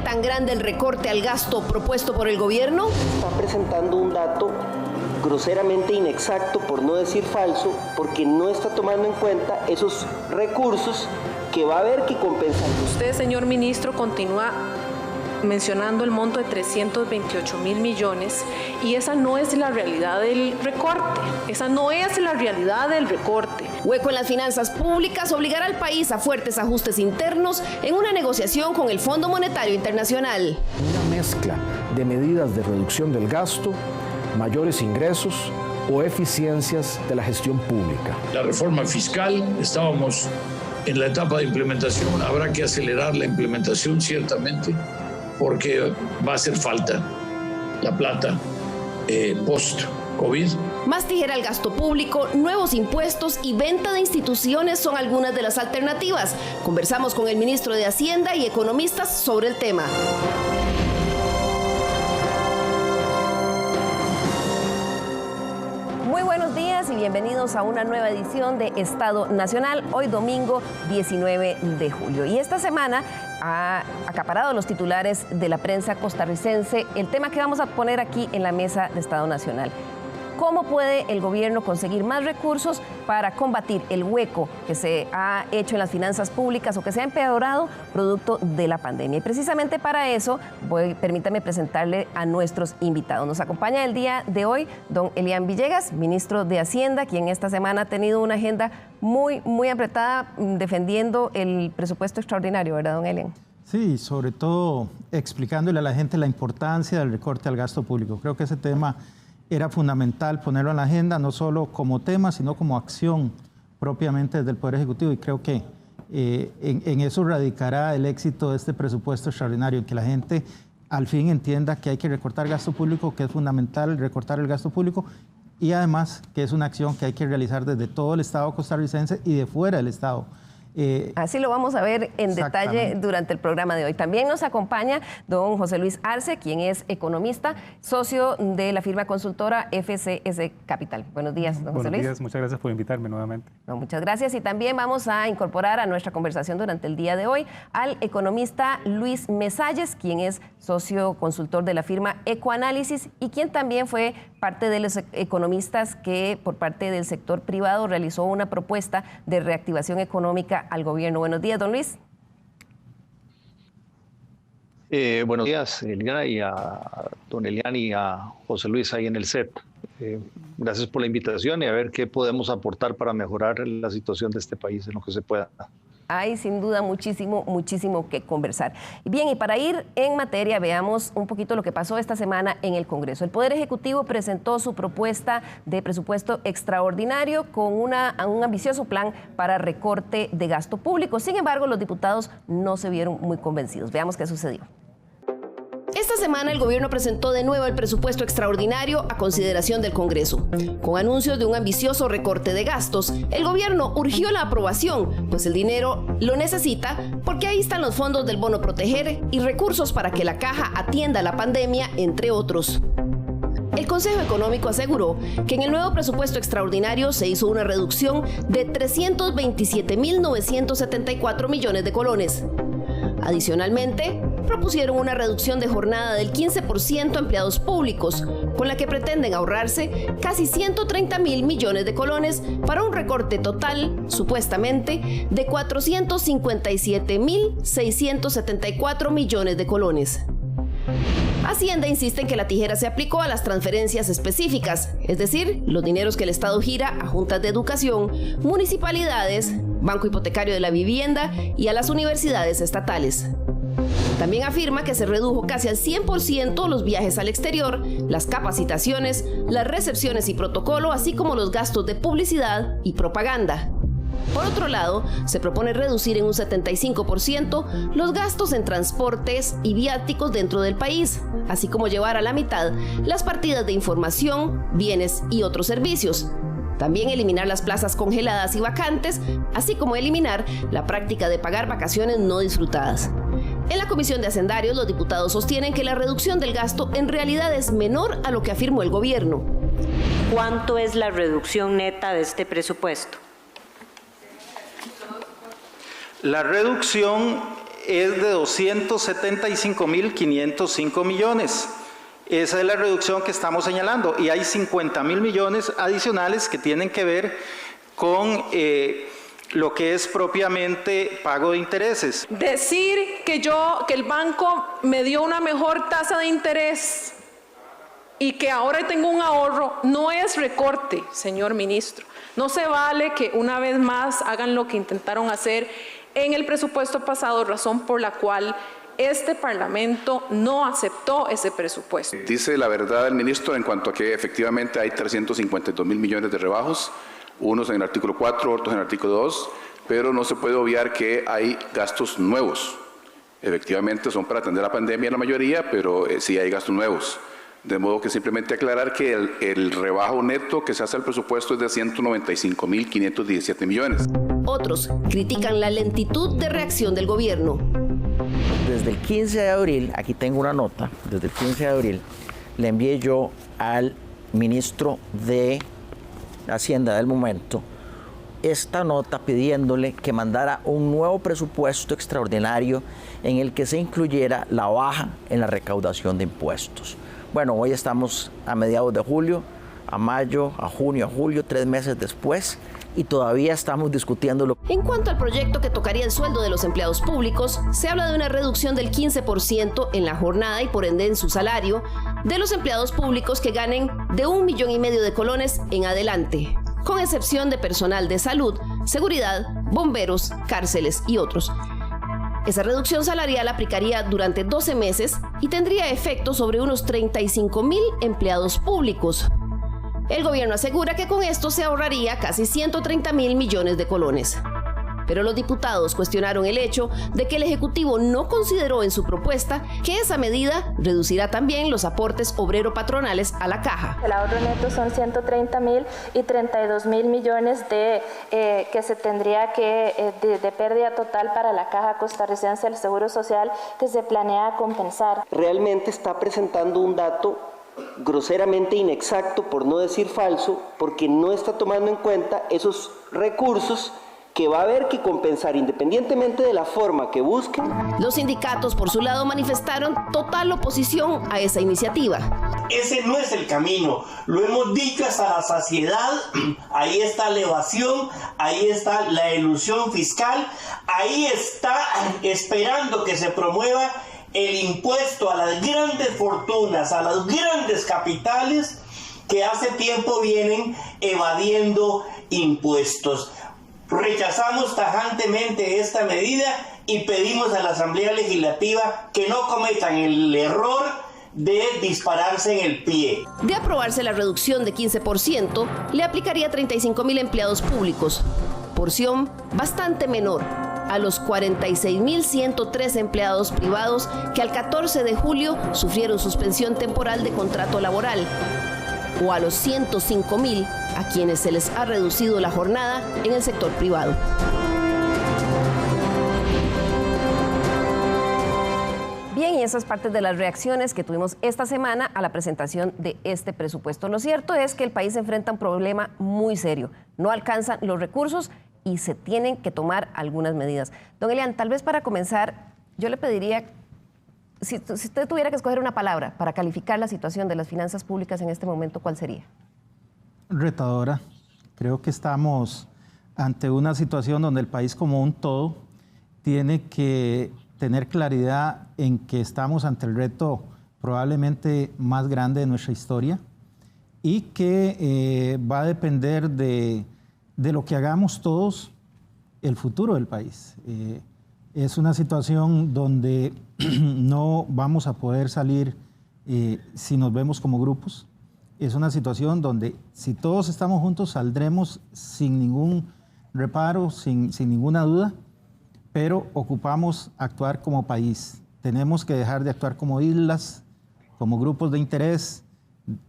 tan grande el recorte al gasto propuesto por el gobierno? Está presentando un dato groseramente inexacto, por no decir falso, porque no está tomando en cuenta esos recursos que va a haber que compensar. Usted, señor ministro, continúa mencionando el monto de 328.000 millones y esa no es la realidad del recorte, esa no es la realidad del recorte. Hueco en las finanzas públicas obligará al país a fuertes ajustes internos en una negociación con el Fondo Monetario Internacional. Una mezcla de medidas de reducción del gasto, mayores ingresos o eficiencias de la gestión pública. La reforma fiscal, estábamos en la etapa de implementación, habrá que acelerar la implementación ciertamente, porque va a hacer falta la plata post-COVID. Más tijera al gasto público, nuevos impuestos y venta de instituciones son algunas de las alternativas. Conversamos con el ministro de Hacienda y economistas sobre el tema. Muy buenos días y bienvenidos a una nueva edición de Estado Nacional, hoy domingo 19 de julio. Y esta semana ha acaparado los titulares de la prensa costarricense el tema que vamos a poner aquí en la mesa de Estado Nacional. ¿Cómo puede el gobierno conseguir más recursos para combatir el hueco que se ha hecho en las finanzas públicas o que se ha empeorado producto de la pandemia? Y precisamente para eso, permítame presentarle a nuestros invitados. Nos acompaña el día de hoy don Elian Villegas, ministro de Hacienda, quien esta semana ha tenido una agenda muy apretada defendiendo el presupuesto extraordinario, ¿verdad, don Elian? Sí, sobre todo explicándole a la gente la importancia del recorte al gasto público. Creo que ese tema era fundamental ponerlo en la agenda, no solo como tema, sino como acción propiamente desde el Poder Ejecutivo. Y creo que en eso radicará el éxito de este presupuesto extraordinario, en que la gente al fin entienda que hay que recortar gasto público, que es fundamental recortar el gasto público, y además que es una acción que hay que realizar desde todo el Estado costarricense y de fuera del Estado. Así lo vamos a ver en detalle durante el programa de hoy. También nos acompaña don José Luis Arce, quien es economista, socio de la firma consultora FCS Capital. Buenos días, don José Luis. Buenos días, muchas gracias por invitarme nuevamente. No, muchas gracias. Y también vamos a incorporar a nuestra conversación durante el día de hoy al economista Luis Mesalles, quien es socio consultor de la firma Ecoanálisis y quien también fue parte de los economistas que por parte del sector privado realizó una propuesta de reactivación económica al gobierno. Buenos días, don Luis. Buenos días, Eliana, y a don Elian y a José Luis ahí en el set. Gracias por la invitación y a ver qué podemos aportar para mejorar la situación de este país en lo que se pueda. Hay sin duda muchísimo que conversar. Bien, y para ir en materia, veamos un poquito lo que pasó esta semana en el Congreso. El Poder Ejecutivo presentó su propuesta de presupuesto extraordinario con un ambicioso plan para recorte de gasto público. Sin embargo, los diputados no se vieron muy convencidos. Veamos qué sucedió. Esta semana el gobierno presentó de nuevo el presupuesto extraordinario a consideración del Congreso. Con anuncios de un ambicioso recorte de gastos, el gobierno urgió la aprobación, pues el dinero lo necesita porque ahí están los fondos del Bono Proteger y recursos para que la Caja atienda la pandemia, entre otros. El Consejo Económico aseguró que en el nuevo presupuesto extraordinario se hizo una reducción de 327.974 millones de colones. Adicionalmente, propusieron una reducción de jornada del 15% a empleados públicos, con la que pretenden ahorrarse casi 130.000 millones de colones para un recorte total, supuestamente, de 457.674 millones de colones. Hacienda insiste en que la tijera se aplicó a las transferencias específicas, es decir, los dineros que el Estado gira a juntas de educación, municipalidades, Banco Hipotecario de la Vivienda y a las universidades estatales. También afirma que se redujo casi al 100% los viajes al exterior, las capacitaciones, las recepciones y protocolo, así como los gastos de publicidad y propaganda. Por otro lado, se propone reducir en un 75% los gastos en transportes y viáticos dentro del país, así como llevar a la mitad las partidas de información, bienes y otros servicios. También eliminar las plazas congeladas y vacantes, así como eliminar la práctica de pagar vacaciones no disfrutadas. En la Comisión de Hacendarios, los diputados sostienen que la reducción del gasto en realidad es menor a lo que afirmó el gobierno. ¿Cuánto es la reducción neta de este presupuesto? La reducción es de 275.505 millones. Esa es la reducción que estamos señalando. Y hay 50.000 millones adicionales que tienen que ver con lo que es propiamente pago de intereses. Decir que el banco me dio una mejor tasa de interés y que ahora tengo un ahorro no es recorte, señor ministro. No se vale que una vez más hagan lo que intentaron hacer en el presupuesto pasado, razón por la cual este Parlamento no aceptó ese presupuesto. Dice la verdad el ministro en cuanto a que efectivamente hay 352.000 millones de rebajos, unos en el artículo 4, otros en el artículo 2, pero no se puede obviar que hay gastos nuevos. Efectivamente son para atender la pandemia la mayoría, pero sí hay gastos nuevos. De modo que simplemente aclarar que el rebajo neto que se hace al presupuesto es de 195.517 millones. Otros critican la lentitud de reacción del gobierno. Desde el 15 de abril, aquí tengo una nota, desde el 15 de abril le envié yo al ministro de Hacienda del momento esta nota pidiéndole que mandara un nuevo presupuesto extraordinario en el que se incluyera la baja en la recaudación de impuestos. Bueno, hoy estamos a mediados de julio, a mayo, a junio, a julio, 3 meses después, y todavía estamos discutiéndolo. En cuanto al proyecto que tocaría el sueldo de los empleados públicos, se habla de una reducción del 15% en la jornada y por ende en su salario de los empleados públicos que ganen de 1,5 millones de colones en adelante, con excepción de personal de salud, seguridad, bomberos, cárceles y otros. Esa reducción salarial aplicaría durante 12 meses y tendría efecto sobre unos 35,000 empleados públicos. El gobierno asegura que con esto se ahorraría casi 130,000 millones de colones. Pero los diputados cuestionaron el hecho de que el Ejecutivo no consideró en su propuesta que esa medida reducirá también los aportes obrero-patronales a la caja. El ahorro neto son 130,000 y 32,000 millones que se tendría que de pérdida total para la Caja Costarricense del Seguro Social que se planea compensar. Realmente está presentando un dato groseramente inexacto, por no decir falso, porque no está tomando en cuenta esos recursos que va a haber que compensar independientemente de la forma que busquen. Los sindicatos, por su lado, manifestaron total oposición a esa iniciativa. Ese no es el camino, lo hemos dicho hasta la saciedad. Ahí está la evasión, ahí está la elusión fiscal, ahí está esperando que se promueva el impuesto a las grandes fortunas, a los grandes capitales que hace tiempo vienen evadiendo impuestos. Rechazamos tajantemente esta medida y pedimos a la Asamblea Legislativa que no cometan el error de dispararse en el pie. De aprobarse la reducción de 15%, le aplicaría a 35,000 empleados públicos, porción bastante menor a los 46,103 empleados privados que al 14 de julio sufrieron suspensión temporal de contrato laboral, o a los 105,000 a quienes se les ha reducido la jornada en el sector privado. Bien, y esas partes de las reacciones que tuvimos esta semana a la presentación de este presupuesto. Lo cierto es que el país enfrenta un problema muy serio. No alcanzan los recursos y se tienen que tomar algunas medidas. Don Elian, tal vez para comenzar, yo le pediría, si usted tuviera que escoger una palabra para calificar la situación de las finanzas públicas en este momento, ¿cuál sería? Retadora. Creo que estamos ante una situación donde el país como un todo tiene que tener claridad en que estamos ante el reto probablemente más grande de nuestra historia y que va a depender de lo que hagamos todos el futuro del país. Es una situación donde no vamos a poder salir si nos vemos como grupos. Es una situación donde si todos estamos juntos saldremos sin ningún reparo, sin ninguna duda, pero ocupamos actuar como país. Tenemos que dejar de actuar como islas, como grupos de interés.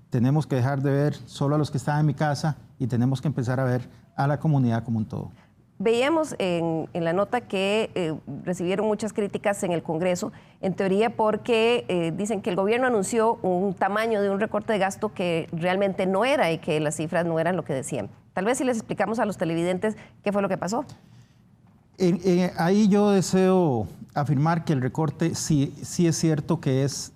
Tenemos que dejar de ver solo a los que están en mi casa y tenemos que empezar a ver a la comunidad como un todo. Veíamos en la nota que recibieron muchas críticas en el Congreso, en teoría porque dicen que el gobierno anunció un tamaño de un recorte de gasto que realmente no era y que las cifras no eran lo que decían. Tal vez si les explicamos a los televidentes qué fue lo que pasó. Ahí yo deseo afirmar que el recorte sí es cierto que es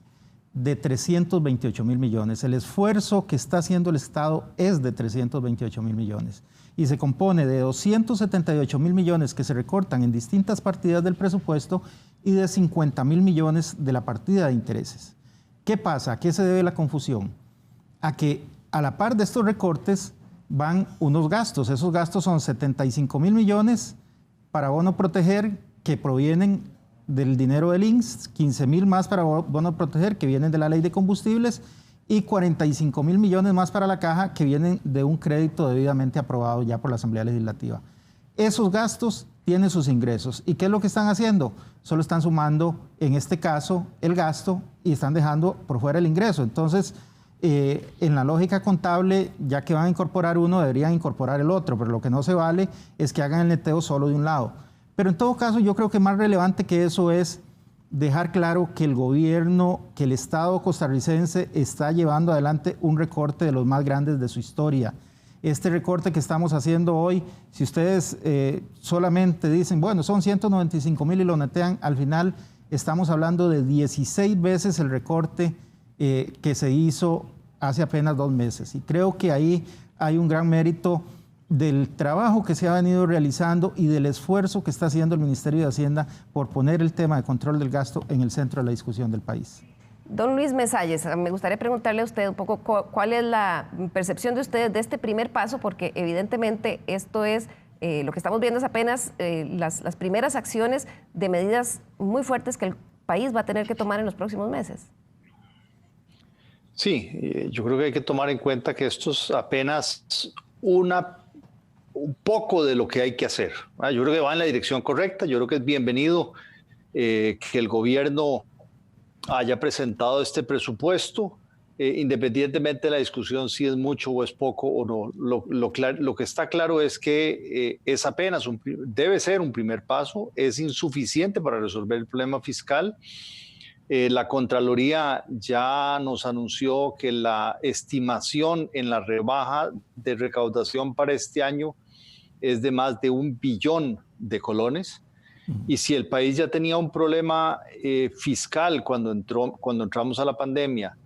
de 328.000 millones. El esfuerzo que está haciendo el Estado es de 328.000 millones y se compone de 278.000 millones que se recortan en distintas partidas del presupuesto y de 50.000 millones de la partida de intereses. ¿Qué pasa? ¿A qué se debe la confusión? A que a la par de estos recortes van unos gastos. Esos gastos son 75.000 millones para bono proteger que provienen del dinero del INSS, 15.000 más para bono proteger que vienen de la ley de combustibles y 45.000 millones más para la caja que vienen de un crédito debidamente aprobado ya por la Asamblea Legislativa. Esos gastos tienen sus ingresos. ¿Y qué es lo que están haciendo? Solo están sumando, en este caso, el gasto y están dejando por fuera el ingreso. Entonces, en la lógica contable, ya que van a incorporar uno, deberían incorporar el otro, pero lo que no se vale es que hagan el neteo solo de un lado. Pero en todo caso, yo creo que más relevante que eso es dejar claro que el gobierno, que el Estado costarricense está llevando adelante un recorte de los más grandes de su historia. Este recorte que estamos haciendo hoy, si ustedes solamente dicen, bueno, son 195.000 y lo netean, al final estamos hablando de 16 veces el recorte que se hizo hace apenas 2 meses. Y creo que ahí hay un gran mérito del trabajo que se ha venido realizando y del esfuerzo que está haciendo el Ministerio de Hacienda por poner el tema de control del gasto en el centro de la discusión del país. Don Luis Mesalles, me gustaría preguntarle a usted un poco cuál es la percepción de ustedes de este primer paso, porque evidentemente esto es, lo que estamos viendo es apenas las primeras acciones de medidas muy fuertes que el país va a tener que tomar en los próximos meses. Sí, yo creo que hay que tomar en cuenta que esto es apenas un poco de lo que hay que hacer. Yo creo que va en la dirección correcta, yo creo que es bienvenido que el gobierno haya presentado este presupuesto, independientemente de la discusión si es mucho o es poco o no. Lo que está claro es que es apenas debe ser un primer paso, es insuficiente para resolver el problema fiscal. La Contraloría ya nos anunció que la estimación en la rebaja de recaudación para este año es de más de 1 billón de colones. Y si el país ya tenía un problema fiscal cuando entramos a la pandemia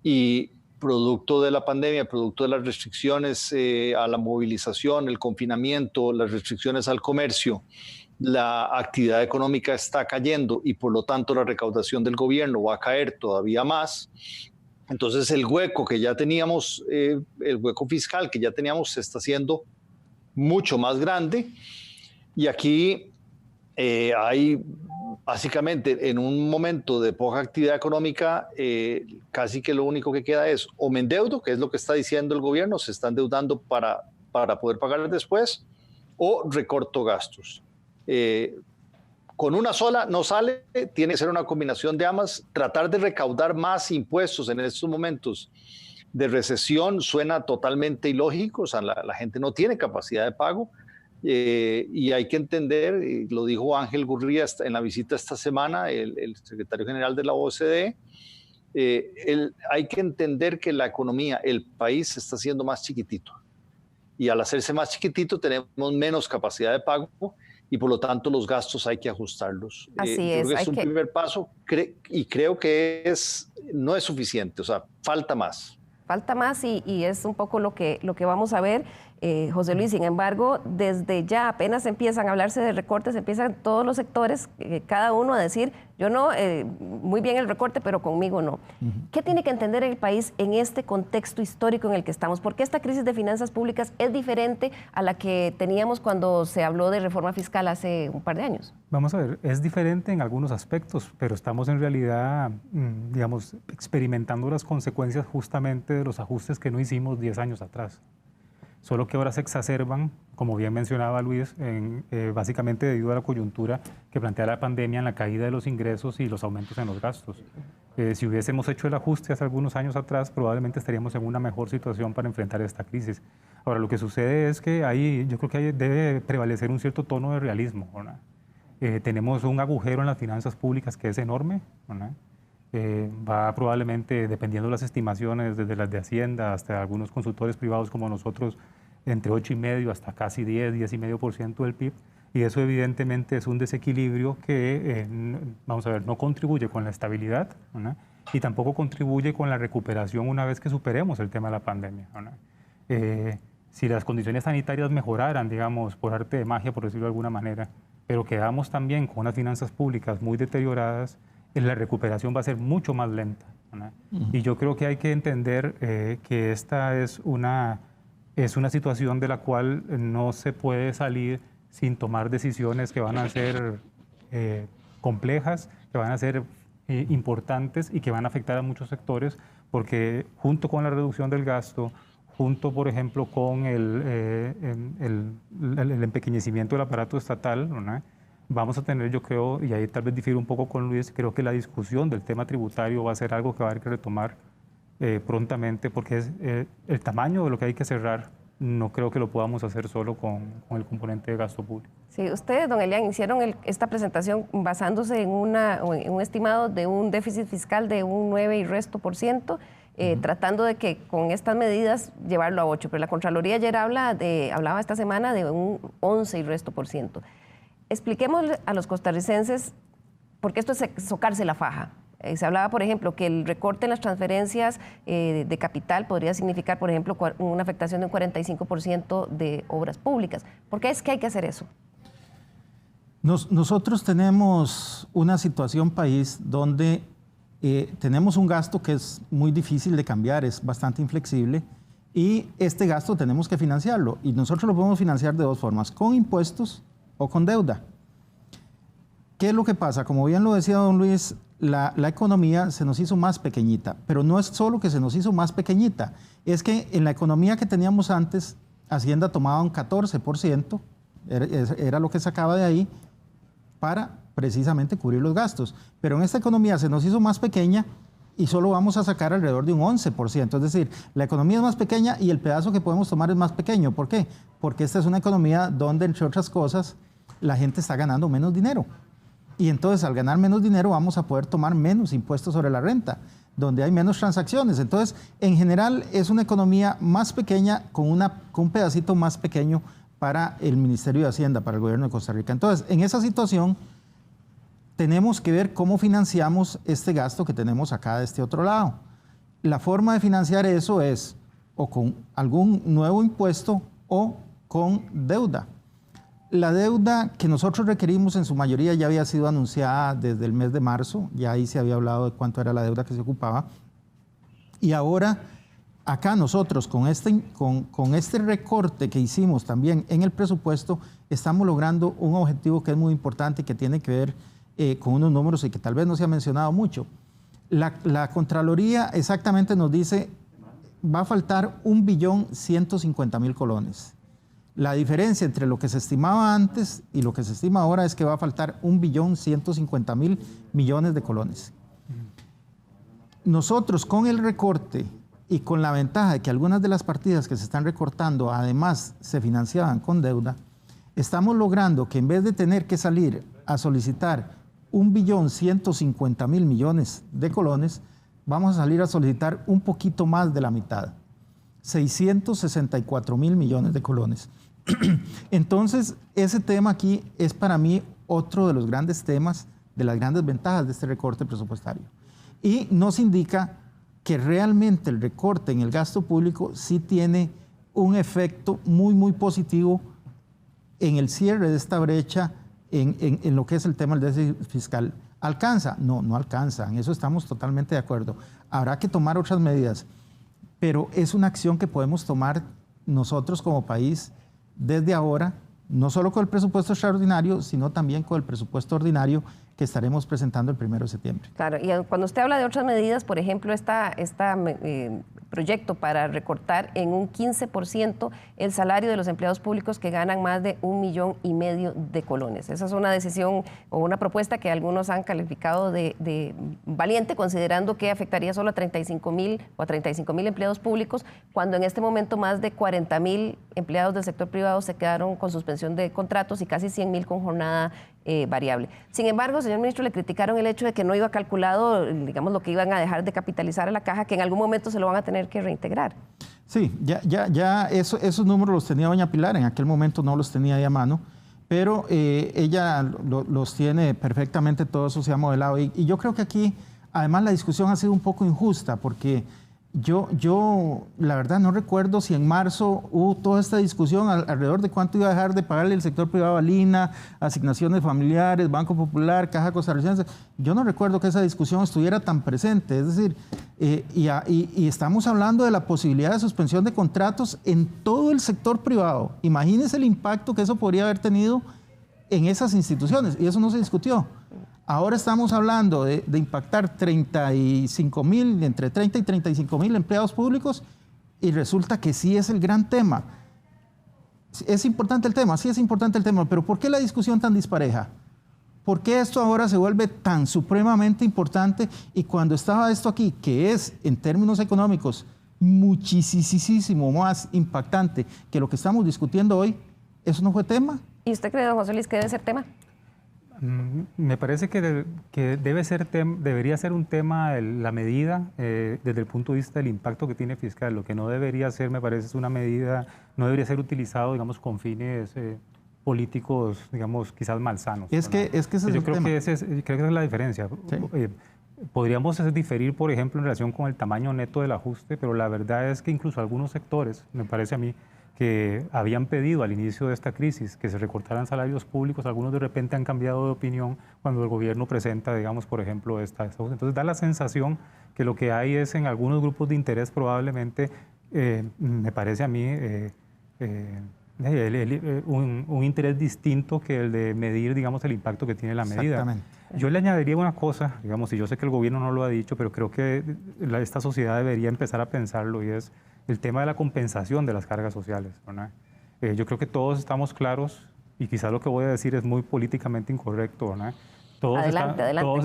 y producto de la pandemia, producto de las restricciones a la movilización, el confinamiento, las restricciones al comercio, la actividad económica está cayendo y por lo tanto la recaudación del gobierno va a caer todavía más. Entonces el hueco que ya teníamos, el hueco fiscal que ya teníamos se está haciendo mucho más grande y aquí hay básicamente en un momento de poca actividad económica casi que lo único que queda es o me endeudo, que es lo que está diciendo el gobierno, se está endeudando para poder pagar después, o recorto gastos. Con una sola no sale, tiene que ser una combinación de ambas. Tratar de recaudar más impuestos en estos momentos de recesión suena totalmente ilógico, o sea, la gente no tiene capacidad de pago y hay que entender, y lo dijo Ángel Gurría en la visita esta semana, el secretario general de la OCDE, hay que entender que la economía, el país se está haciendo más chiquitito y al hacerse más chiquitito tenemos menos capacidad de pago y por lo tanto los gastos hay que ajustarlos. Así yo es. creo que es un primer paso y creo que no es suficiente, o sea, falta más. Falta más y es un poco lo que vamos a ver, José Luis. Sin embargo, desde ya apenas empiezan a hablarse de recortes, empiezan todos los sectores, cada uno a decir, yo no, muy bien el recorte, pero conmigo no. ¿Qué tiene que entender el país en este contexto histórico en el que estamos? ¿Por qué esta crisis de finanzas públicas es diferente a la que teníamos cuando se habló de reforma fiscal hace un par de años? Vamos a ver, es diferente en algunos aspectos, pero estamos en realidad, digamos, experimentando las consecuencias justamente de los ajustes que no hicimos 10 años atrás. Solo que ahora se exacerban, como bien mencionaba Luis, básicamente debido a la coyuntura que plantea la pandemia en la caída de los ingresos y los aumentos en los gastos. Si hubiésemos hecho el ajuste hace algunos años atrás, probablemente estaríamos en una mejor situación para enfrentar esta crisis. Ahora, lo que sucede es que yo creo que debe prevalecer un cierto tono de realismo, ¿verdad? Tenemos un agujero en las finanzas públicas que es enorme, ¿verdad? Va probablemente, dependiendo de las estimaciones, desde las de Hacienda hasta algunos consultores privados como nosotros, entre 8,5% hasta casi 10,5% del PIB. Y eso evidentemente es un desequilibrio que, vamos a ver, no contribuye con la estabilidad, ¿no? Y tampoco contribuye con la recuperación una vez que superemos el tema de la pandemia, ¿no? Si las condiciones sanitarias mejoraran, digamos, por arte de magia, por decirlo de alguna manera, pero quedamos también con unas finanzas públicas muy deterioradas, la recuperación va a ser mucho más lenta, ¿no? Y yo creo que hay que entender que esta es una situación de la cual no se puede salir sin tomar decisiones que van a ser complejas, que van a ser importantes y que van a afectar a muchos sectores, porque junto con la reducción del gasto, junto, por ejemplo, con el empequeñecimiento del aparato estatal, ¿no? Vamos a tener, yo creo, y ahí tal vez difiero un poco con Luis, creo que la discusión del tema tributario va a ser algo que va a haber que retomar prontamente, porque es el tamaño de lo que hay que cerrar. No creo que lo podamos hacer solo con el componente de gasto público. Sí, ustedes, don Elian, hicieron esta presentación basándose en un estimado de un déficit fiscal de un 9 y resto por ciento, tratando de que con estas medidas llevarlo a 8, pero la Contraloría ayer hablaba esta semana de un 11 y resto por ciento. Expliquemos a los costarricenses, porque esto es socarse la faja. Se hablaba, por ejemplo, que el recorte en las transferencias de capital podría significar, por ejemplo, una afectación de un 45% de obras públicas. ¿Por qué es que hay que hacer eso? Nosotros tenemos una situación país donde tenemos un gasto que es muy difícil de cambiar, es bastante inflexible, y este gasto tenemos que financiarlo. Y nosotros lo podemos financiar de dos formas, con impuestos o con deuda. ¿Qué es lo que pasa? Como bien lo decía don Luis, la economía se nos hizo más pequeñita, pero no es solo que se nos hizo más pequeñita, es que en la economía que teníamos antes, Hacienda tomaba un 14%, era lo que sacaba de ahí para precisamente cubrir los gastos, pero en esta economía se nos hizo más pequeña y solo vamos a sacar alrededor de un 11%, es decir, la economía es más pequeña y el pedazo que podemos tomar es más pequeño. ¿Por qué? Porque esta es una economía donde, entre otras cosas, la gente está ganando menos dinero. Y entonces, al ganar menos dinero, vamos a poder tomar menos impuestos sobre la renta, donde hay menos transacciones. Entonces, en general, es una economía más pequeña con un pedacito más pequeño para el Ministerio de Hacienda, para el gobierno de Costa Rica. Entonces, en esa situación, tenemos que ver cómo financiamos este gasto que tenemos acá de este otro lado. La forma de financiar eso es o con algún nuevo impuesto o con deuda. La deuda que nosotros requerimos en su mayoría ya había sido anunciada desde el mes de marzo, ya ahí se había hablado de cuánto era la deuda que se ocupaba. Y ahora, acá nosotros con este recorte que hicimos también en el presupuesto, estamos logrando un objetivo que es muy importante y que tiene que ver con unos números y que tal vez no se ha mencionado mucho. La Contraloría exactamente nos dice, va a faltar 1.150.000 colones. La diferencia entre lo que se estimaba antes y lo que se estima ahora es que va a faltar 1.150.000 millones de colones. Nosotros con el recorte y con la ventaja de que algunas de las partidas que se están recortando además se financiaban con deuda, estamos logrando que en vez de tener que salir a solicitar 1.150.000 millones de colones, vamos a salir a solicitar un poquito más de la mitad, 664.000 millones de colones. Entonces, ese tema aquí es para mí otro de los grandes temas, de las grandes ventajas de este recorte presupuestario. Y nos indica que realmente el recorte en el gasto público sí tiene un efecto muy, muy positivo en el cierre de esta brecha en lo que es el tema del déficit fiscal. ¿Alcanza? No, no alcanza. En eso estamos totalmente de acuerdo. Habrá que tomar otras medidas, pero es una acción que podemos tomar nosotros como país desde ahora, no solo con el presupuesto extraordinario, sino también con el presupuesto ordinario que estaremos presentando el 1 de septiembre. Claro, y cuando usted habla de otras medidas, por ejemplo, proyecto para recortar en un 15% el salario de los empleados públicos que ganan más de 1,5 millones de colones. Esa es una decisión o una propuesta que algunos han calificado de valiente, considerando que afectaría solo a 35,000 o a 35,000 empleados públicos, cuando en este momento más de 40,000 empleados del sector privado se quedaron con suspensión de contratos y casi 100,000 con jornada variable. Sin embargo, señor ministro, le criticaron el hecho de que no iba calculado, digamos, lo que iban a dejar de capitalizar a la caja, que en algún momento se lo van a tener que reintegrar. Sí, ya esos números los tenía doña Pilar, en aquel momento no los tenía ahí a mano, pero ella los tiene perfectamente, todo eso se ha modelado. Y yo creo que aquí, además, la discusión ha sido un poco injusta, porque yo la verdad no recuerdo si en marzo hubo toda esta discusión alrededor de cuánto iba a dejar de pagarle el sector privado a Lina, asignaciones familiares, Banco Popular, Caja Costarricense. Yo no recuerdo que esa discusión estuviera tan presente. Es decir, y estamos hablando de la posibilidad de suspensión de contratos en todo el sector privado. Imagínense el impacto que eso podría haber tenido en esas instituciones, y eso no se discutió. Ahora estamos hablando de impactar 35.000, entre 30 y 35.000 empleados públicos, y resulta que sí es el gran tema. ¿Es importante el tema? Sí es importante el tema, pero ¿por qué la discusión tan dispareja? ¿Por qué esto ahora se vuelve tan supremamente importante? Y cuando estaba esto aquí, que es en términos económicos muchísimo más impactante que lo que estamos discutiendo hoy, ¿eso no fue tema? ¿Y usted cree, don José Luis, que debe ser tema? Me parece que debería ser un tema la medida desde el punto de vista del impacto que tiene fiscal. Lo que no debería ser, me parece, es una medida, no debería ser utilizado, digamos, con fines políticos, digamos, quizás malsanos. Es que ese es el tema. Creo que esa es la diferencia. ¿Sí? Podríamos diferir, por ejemplo, en relación con el tamaño neto del ajuste, pero la verdad es que incluso algunos sectores, me parece a mí, que habían pedido al inicio de esta crisis que se recortaran salarios públicos, algunos de repente han cambiado de opinión cuando el gobierno presenta, digamos, por ejemplo, esta. Entonces da la sensación que lo que hay es en algunos grupos de interés probablemente, me parece a mí, un interés distinto que el de medir, digamos, el impacto que tiene la medida. Exactamente. Yo le añadiría una cosa, digamos, y yo sé que el gobierno no lo ha dicho, pero creo que esta sociedad debería empezar a pensarlo, y es el tema de la compensación de las cargas sociales, ¿verdad? Yo creo que todos estamos claros, y quizás lo que voy a decir es muy políticamente incorrecto, ¿verdad? Todos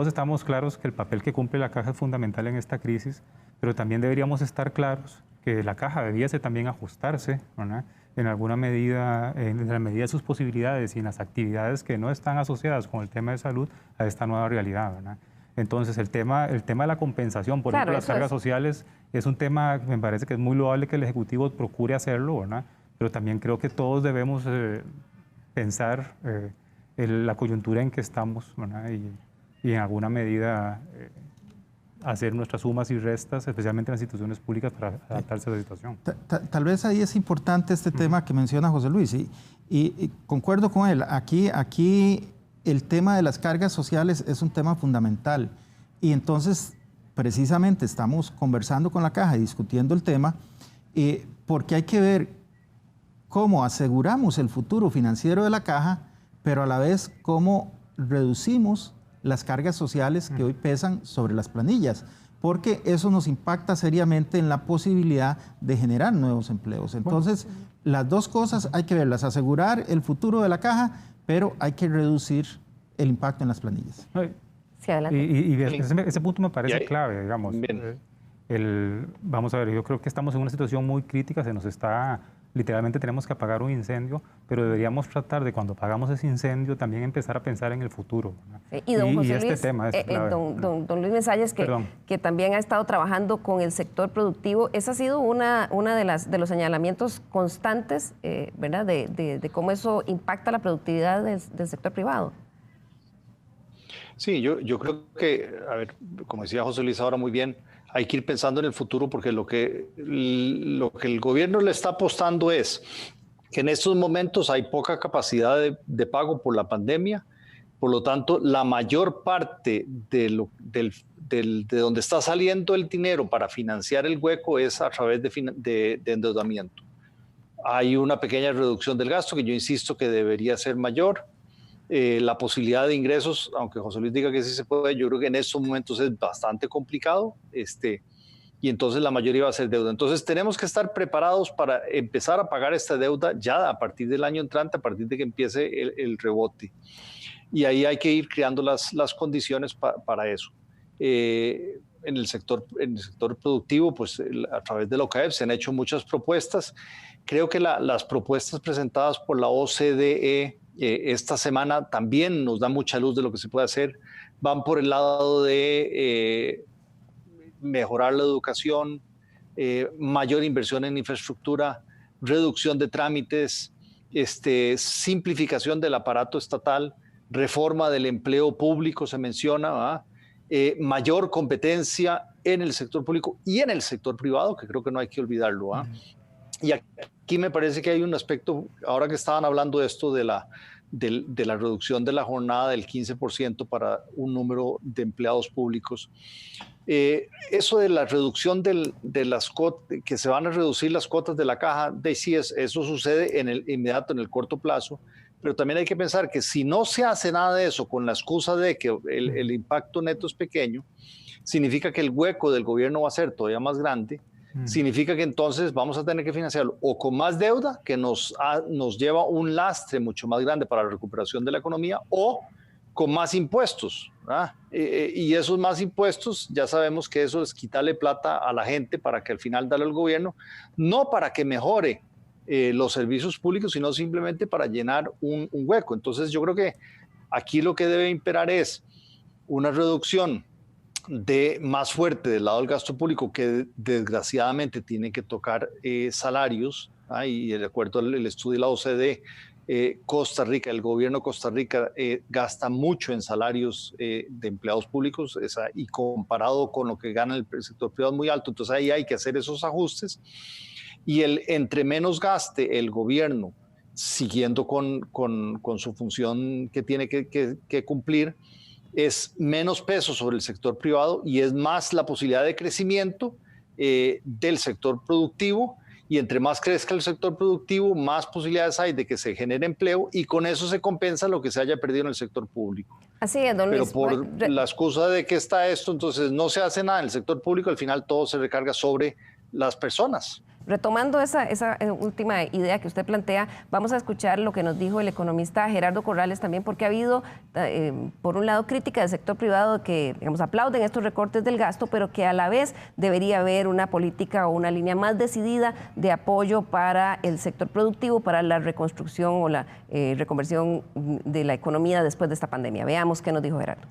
estamos claros que el papel que cumple la Caja es fundamental en esta crisis, pero también deberíamos estar claros que la Caja debiese también ajustarse, ¿verdad?, en alguna medida, en la medida de sus posibilidades y en las actividades que no están asociadas con el tema de salud a esta nueva realidad, ¿verdad? Entonces, el tema de la compensación, por ejemplo, las cargas sociales, es un tema que me parece que es muy loable que el Ejecutivo procure hacerlo, ¿verdad? Pero también creo que todos debemos pensar la coyuntura en que estamos, ¿verdad? Y en alguna medida hacer nuestras sumas y restas, especialmente en las instituciones públicas, para adaptarse a la situación. Tal vez ahí es importante este tema que menciona José Luis, y concuerdo con él. Aquí el tema de las cargas sociales es un tema fundamental, y entonces precisamente estamos conversando con la Caja y discutiendo el tema, porque hay que ver cómo aseguramos el futuro financiero de la Caja, pero a la vez cómo reducimos las cargas sociales que hoy pesan sobre las planillas, porque eso nos impacta seriamente en la posibilidad de generar nuevos empleos. Entonces, las dos cosas hay que verlas: asegurar el futuro de la Caja, pero hay que reducir el impacto en las planillas. Sí, adelante. Y ese punto me parece clave, digamos. Vamos a ver, yo creo que estamos en una situación muy crítica, literalmente tenemos que apagar un incendio, pero deberíamos tratar de, cuando apagamos ese incendio, también empezar a pensar en el futuro. Y don José este Luis, tema es clave. Don Luis Mesalles, que también ha estado trabajando con el sector productivo, ese ha sido una de los señalamientos constantes, ¿verdad?, de cómo eso impacta la productividad del sector privado. Sí, yo creo que, a ver, como decía José Luis ahora muy bien, hay que ir pensando en el futuro, porque lo que el gobierno le está apostando es que en estos momentos hay poca capacidad de pago por la pandemia. Por lo tanto, la mayor parte de donde está saliendo el dinero para financiar el hueco es a través de endeudamiento. Hay una pequeña reducción del gasto, que yo insisto que debería ser mayor. La posibilidad de ingresos, aunque José Luis diga que sí se puede, yo creo que en estos momentos es bastante complicado, y entonces la mayoría va a ser deuda. Entonces tenemos que estar preparados para empezar a pagar esta deuda ya a partir del año entrante, a partir de que empiece el rebote. Y ahí hay que ir creando las condiciones para eso. En el sector productivo, pues a través de la OCAEP se han hecho muchas propuestas. Creo que las propuestas presentadas por la OCDE esta semana también nos dan mucha luz de lo que se puede hacer. Van por el lado de mejorar la educación, mayor inversión en infraestructura, reducción de trámites, simplificación del aparato estatal, reforma del empleo público se menciona, mayor competencia en el sector público y en el sector privado, que creo que no hay que olvidarlo. Y aquí me parece que hay un aspecto, ahora que estaban hablando de esto de la reducción de la jornada del 15% para un número de empleados públicos. Eso de la reducción de las cuotas, que se van a reducir las cuotas de la caja, sí, eso sucede en el inmediato, en el corto plazo, pero también hay que pensar que si no se hace nada de eso con la excusa de que el impacto neto es pequeño, significa que el hueco del gobierno va a ser todavía más grande. Significa que entonces vamos a tener que financiarlo o con más deuda, que nos lleva un lastre mucho más grande para la recuperación de la economía, o con más impuestos. Y esos más impuestos, ya sabemos que eso es quitarle plata a la gente para que al final darle al gobierno, no para que mejore los servicios públicos, sino simplemente para llenar un hueco. Entonces yo creo que aquí lo que debe imperar es una reducción más fuerte del lado del gasto público, que desgraciadamente tiene que tocar salarios, y de acuerdo al estudio de la OCDE, Costa Rica, el gobierno de Costa Rica gasta mucho en salarios de empleados públicos, y comparado con lo que gana el sector privado es muy alto. Entonces ahí hay que hacer esos ajustes, y entre menos gaste el gobierno siguiendo con su función que tiene que cumplir, es menos peso sobre el sector privado y es más la posibilidad de crecimiento del sector productivo, y entre más crezca el sector productivo, más posibilidades hay de que se genere empleo, y con eso se compensa lo que se haya perdido en el sector público. Así es, don Luis. Pero por la excusa de que está esto, entonces no se hace nada en el sector público, al final todo se recarga sobre las personas. Retomando esa última idea que usted plantea, vamos a escuchar lo que nos dijo el economista Gerardo Corrales también, porque ha habido, por un lado, crítica del sector privado que, digamos, aplauden estos recortes del gasto, pero que a la vez debería haber una política o una línea más decidida de apoyo para el sector productivo, para la reconstrucción o la reconversión de la economía después de esta pandemia. Veamos qué nos dijo Gerardo.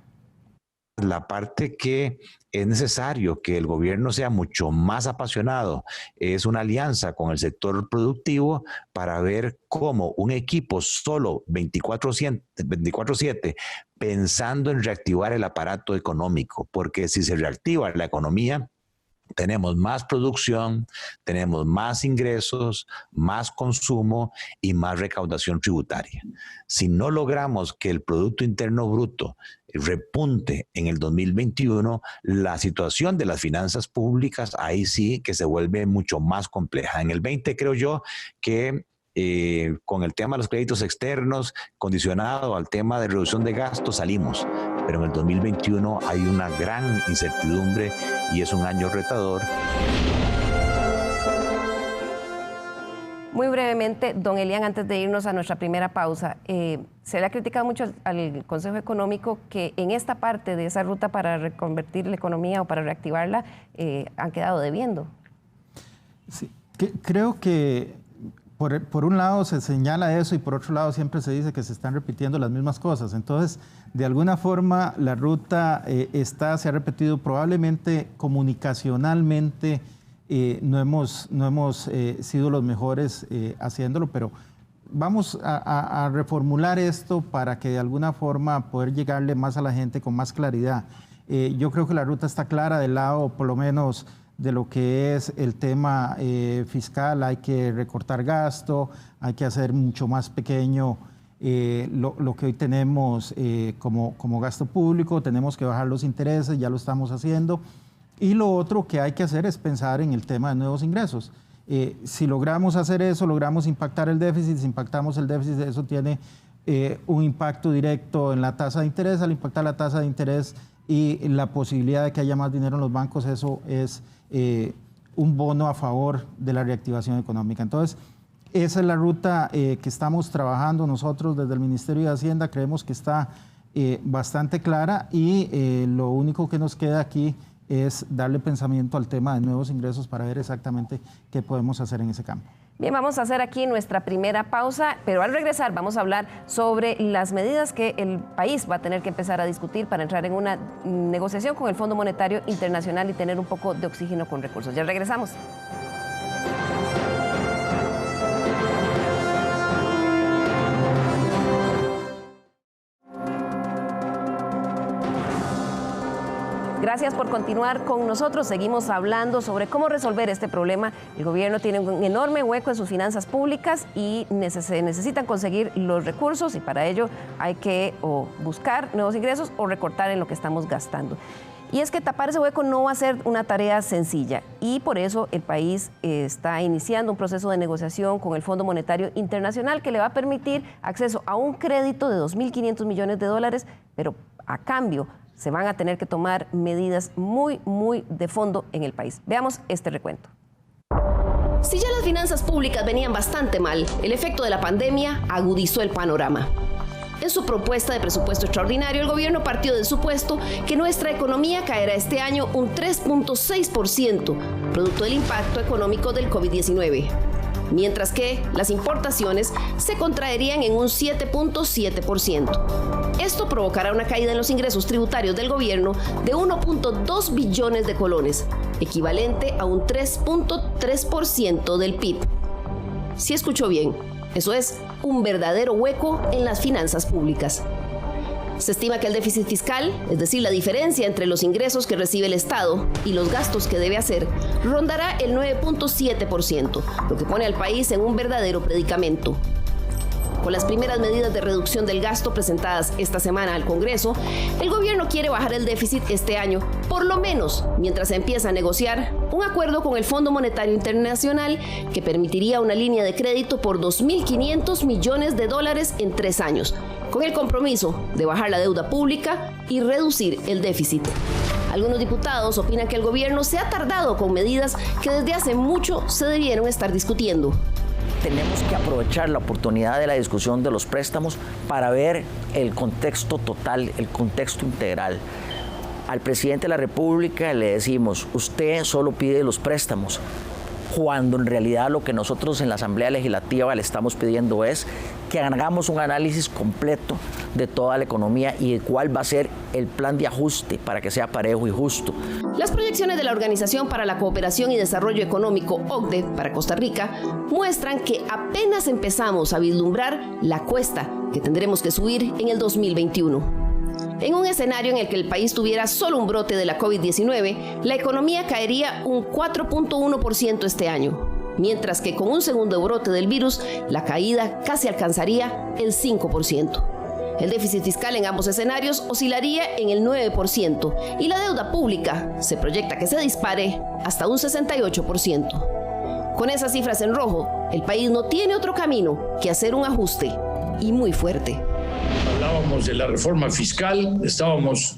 La parte que es necesario que el gobierno sea mucho más apasionado es una alianza con el sector productivo para ver cómo un equipo solo 24/7 pensando en reactivar el aparato económico, porque si se reactiva la economía, tenemos más producción, tenemos más ingresos, más consumo y más recaudación tributaria. Si no logramos que el Producto Interno Bruto repunte en el 2021, la situación de las finanzas públicas ahí sí que se vuelve mucho más compleja. En el 20 creo yo que con el tema de los créditos externos, condicionado al tema de reducción de gastos, salimos. Pero en el 2021 hay una gran incertidumbre y es un año retador. Muy brevemente, don Elian, antes de irnos a nuestra primera pausa, se le ha criticado mucho al Consejo Económico que en esta parte de esa ruta para reconvertir la economía o para reactivarla han quedado debiendo. Sí, creo que por un lado se señala eso y por otro lado siempre se dice que se están repitiendo las mismas cosas. Entonces, de alguna forma, la ruta se ha repetido probablemente comunicacionalmente. No hemos sido los mejores haciéndolo, pero vamos a reformular esto para que de alguna forma poder llegarle más a la gente con más claridad. Yo creo que la ruta está clara del lado, por lo menos, de lo que es el tema fiscal. Hay que recortar gasto, hay que hacer mucho más pequeño lo que hoy tenemos como gasto público, tenemos que bajar los intereses, ya lo estamos haciendo. Y lo otro que hay que hacer es pensar en el tema de nuevos ingresos. Si logramos hacer eso, logramos impactar el déficit. Si impactamos el déficit, eso tiene un impacto directo en la tasa de interés. Al impactar la tasa de interés y la posibilidad de que haya más dinero en los bancos, eso es un bono a favor de la reactivación económica. Entonces, esa es la ruta que estamos trabajando nosotros desde el Ministerio de Hacienda. Creemos que está bastante clara y lo único que nos queda aquí es darle pensamiento al tema de nuevos ingresos para ver exactamente qué podemos hacer en ese campo. Bien, vamos a hacer aquí nuestra primera pausa, pero al regresar vamos a hablar sobre las medidas que el país va a tener que empezar a discutir para entrar en una negociación con el Fondo Monetario Internacional y tener un poco de oxígeno con recursos. Ya regresamos. Gracias por continuar con nosotros. Seguimos hablando sobre cómo resolver este problema. El gobierno tiene un enorme hueco en sus finanzas públicas y se necesitan conseguir los recursos, y para ello hay que o buscar nuevos ingresos o recortar en lo que estamos gastando. Y es que tapar ese hueco no va a ser una tarea sencilla, y por eso el país está iniciando un proceso de negociación con el Fondo Monetario Internacional que le va a permitir acceso a un crédito de $2.500 millones, pero a cambio se van a tener que tomar medidas muy de fondo en el país. Veamos este recuento. Si ya las finanzas públicas venían bastante mal, el efecto de la pandemia agudizó el panorama. En su propuesta de presupuesto extraordinario, el gobierno partió del supuesto que nuestra economía caerá este año un 3.6%, producto del impacto económico del COVID-19. Mientras que las importaciones se contraerían en un 7.7%. Esto provocará una caída en los ingresos tributarios del gobierno de 1.2 billones de colones, equivalente a un 3.3% del PIB. Si escuchó bien, eso es un verdadero hueco en las finanzas públicas. Se estima que el déficit fiscal, es decir, la diferencia entre los ingresos que recibe el Estado y los gastos que debe hacer, rondará el 9.7%, lo que pone al país en un verdadero predicamento. Con las primeras medidas de reducción del gasto presentadas esta semana al Congreso, el gobierno quiere bajar el déficit este año, por lo menos mientras se empieza a negociar un acuerdo con el Fondo Monetario Internacional que permitiría una línea de crédito por $2.500 millones en 3 años, con el compromiso de bajar la deuda pública y reducir el déficit. Algunos diputados opinan que el gobierno se ha tardado con medidas que desde hace mucho se debieron estar discutiendo. Tenemos que aprovechar la oportunidad de la discusión de los préstamos para ver el contexto total, el contexto integral. Al presidente de la República le decimos, usted solo pide los préstamos, cuando en realidad lo que nosotros en la Asamblea Legislativa le estamos pidiendo es que hagamos un análisis completo de toda la economía y de cuál va a ser el plan de ajuste para que sea parejo y justo. Las proyecciones de la Organización para la Cooperación y Desarrollo Económico, OCDE, para Costa Rica, muestran que apenas empezamos a vislumbrar la cuesta que tendremos que subir en el 2021. En un escenario en el que el país tuviera solo un brote de la COVID-19, la economía caería un 4.1% este año, mientras que con un segundo brote del virus, la caída casi alcanzaría el 5%. El déficit fiscal en ambos escenarios oscilaría en el 9% y la deuda pública se proyecta que se dispare hasta un 68%. Con esas cifras en rojo, el país no tiene otro camino que hacer un ajuste, y muy fuerte. Hablábamos de la reforma fiscal, estábamos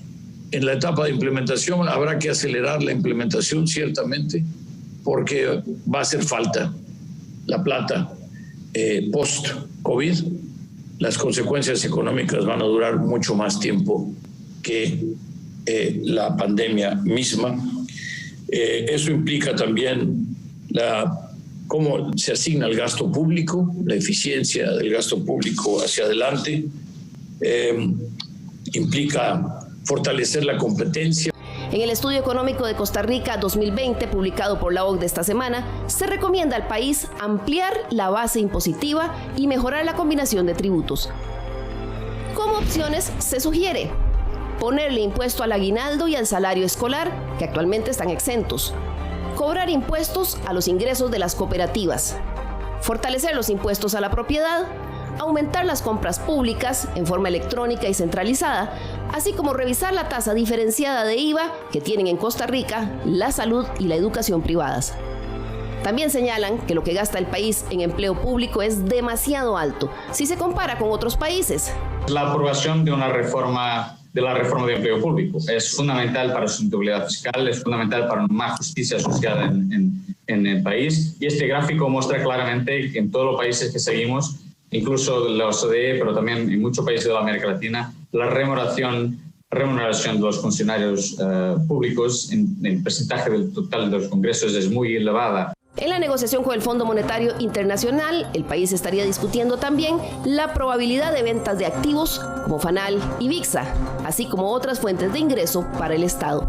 en la etapa de implementación, habrá que acelerar la implementación ciertamente, porque va a hacer falta la plata post-COVID. Las consecuencias económicas van a durar mucho más tiempo que la pandemia misma. Eso implica también cómo se asigna el gasto público, la eficiencia del gasto público hacia adelante. Implica fortalecer la competencia. En el Estudio Económico de Costa Rica 2020, publicado por la OCDE esta semana, se recomienda al país ampliar la base impositiva y mejorar la combinación de tributos. Como opciones se sugiere ponerle impuesto al aguinaldo y al salario escolar, que actualmente están exentos, cobrar impuestos a los ingresos de las cooperativas, fortalecer los impuestos a la propiedad, aumentar las compras públicas en forma electrónica y centralizada, así como revisar la tasa diferenciada de IVA que tienen en Costa Rica la salud y la educación privadas. También señalan que lo que gasta el país en empleo público es demasiado alto si se compara con otros países. La aprobación de una reforma de empleo público es fundamental para la sustentabilidad fiscal, es fundamental para más justicia social en el país, y este gráfico muestra claramente que en todos los países que seguimos, incluso la OCDE, pero también en muchos países de la América Latina, la remuneración de los funcionarios públicos en el porcentaje del total de los congresos es muy elevada. En la negociación con el Fondo Monetario Internacional, el país estaría discutiendo también la probabilidad de ventas de activos como FANAL y VIXA, así como otras fuentes de ingreso para el Estado.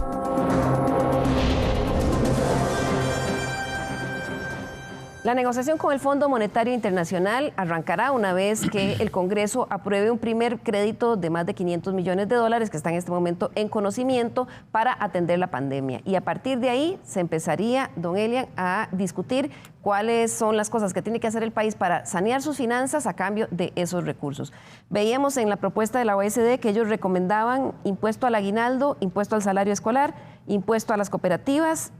La negociación con el Fondo Monetario Internacional arrancará una vez que el Congreso apruebe un primer crédito de más de $500 millones que está en este momento en conocimiento para atender la pandemia. Y a partir de ahí se empezaría, don Elian, a discutir cuáles son las cosas que tiene que hacer el país para sanear sus finanzas a cambio de esos recursos. Veíamos en la propuesta de la OECD que ellos recomendaban impuesto al aguinaldo, impuesto al salario escolar, impuesto a las cooperativas,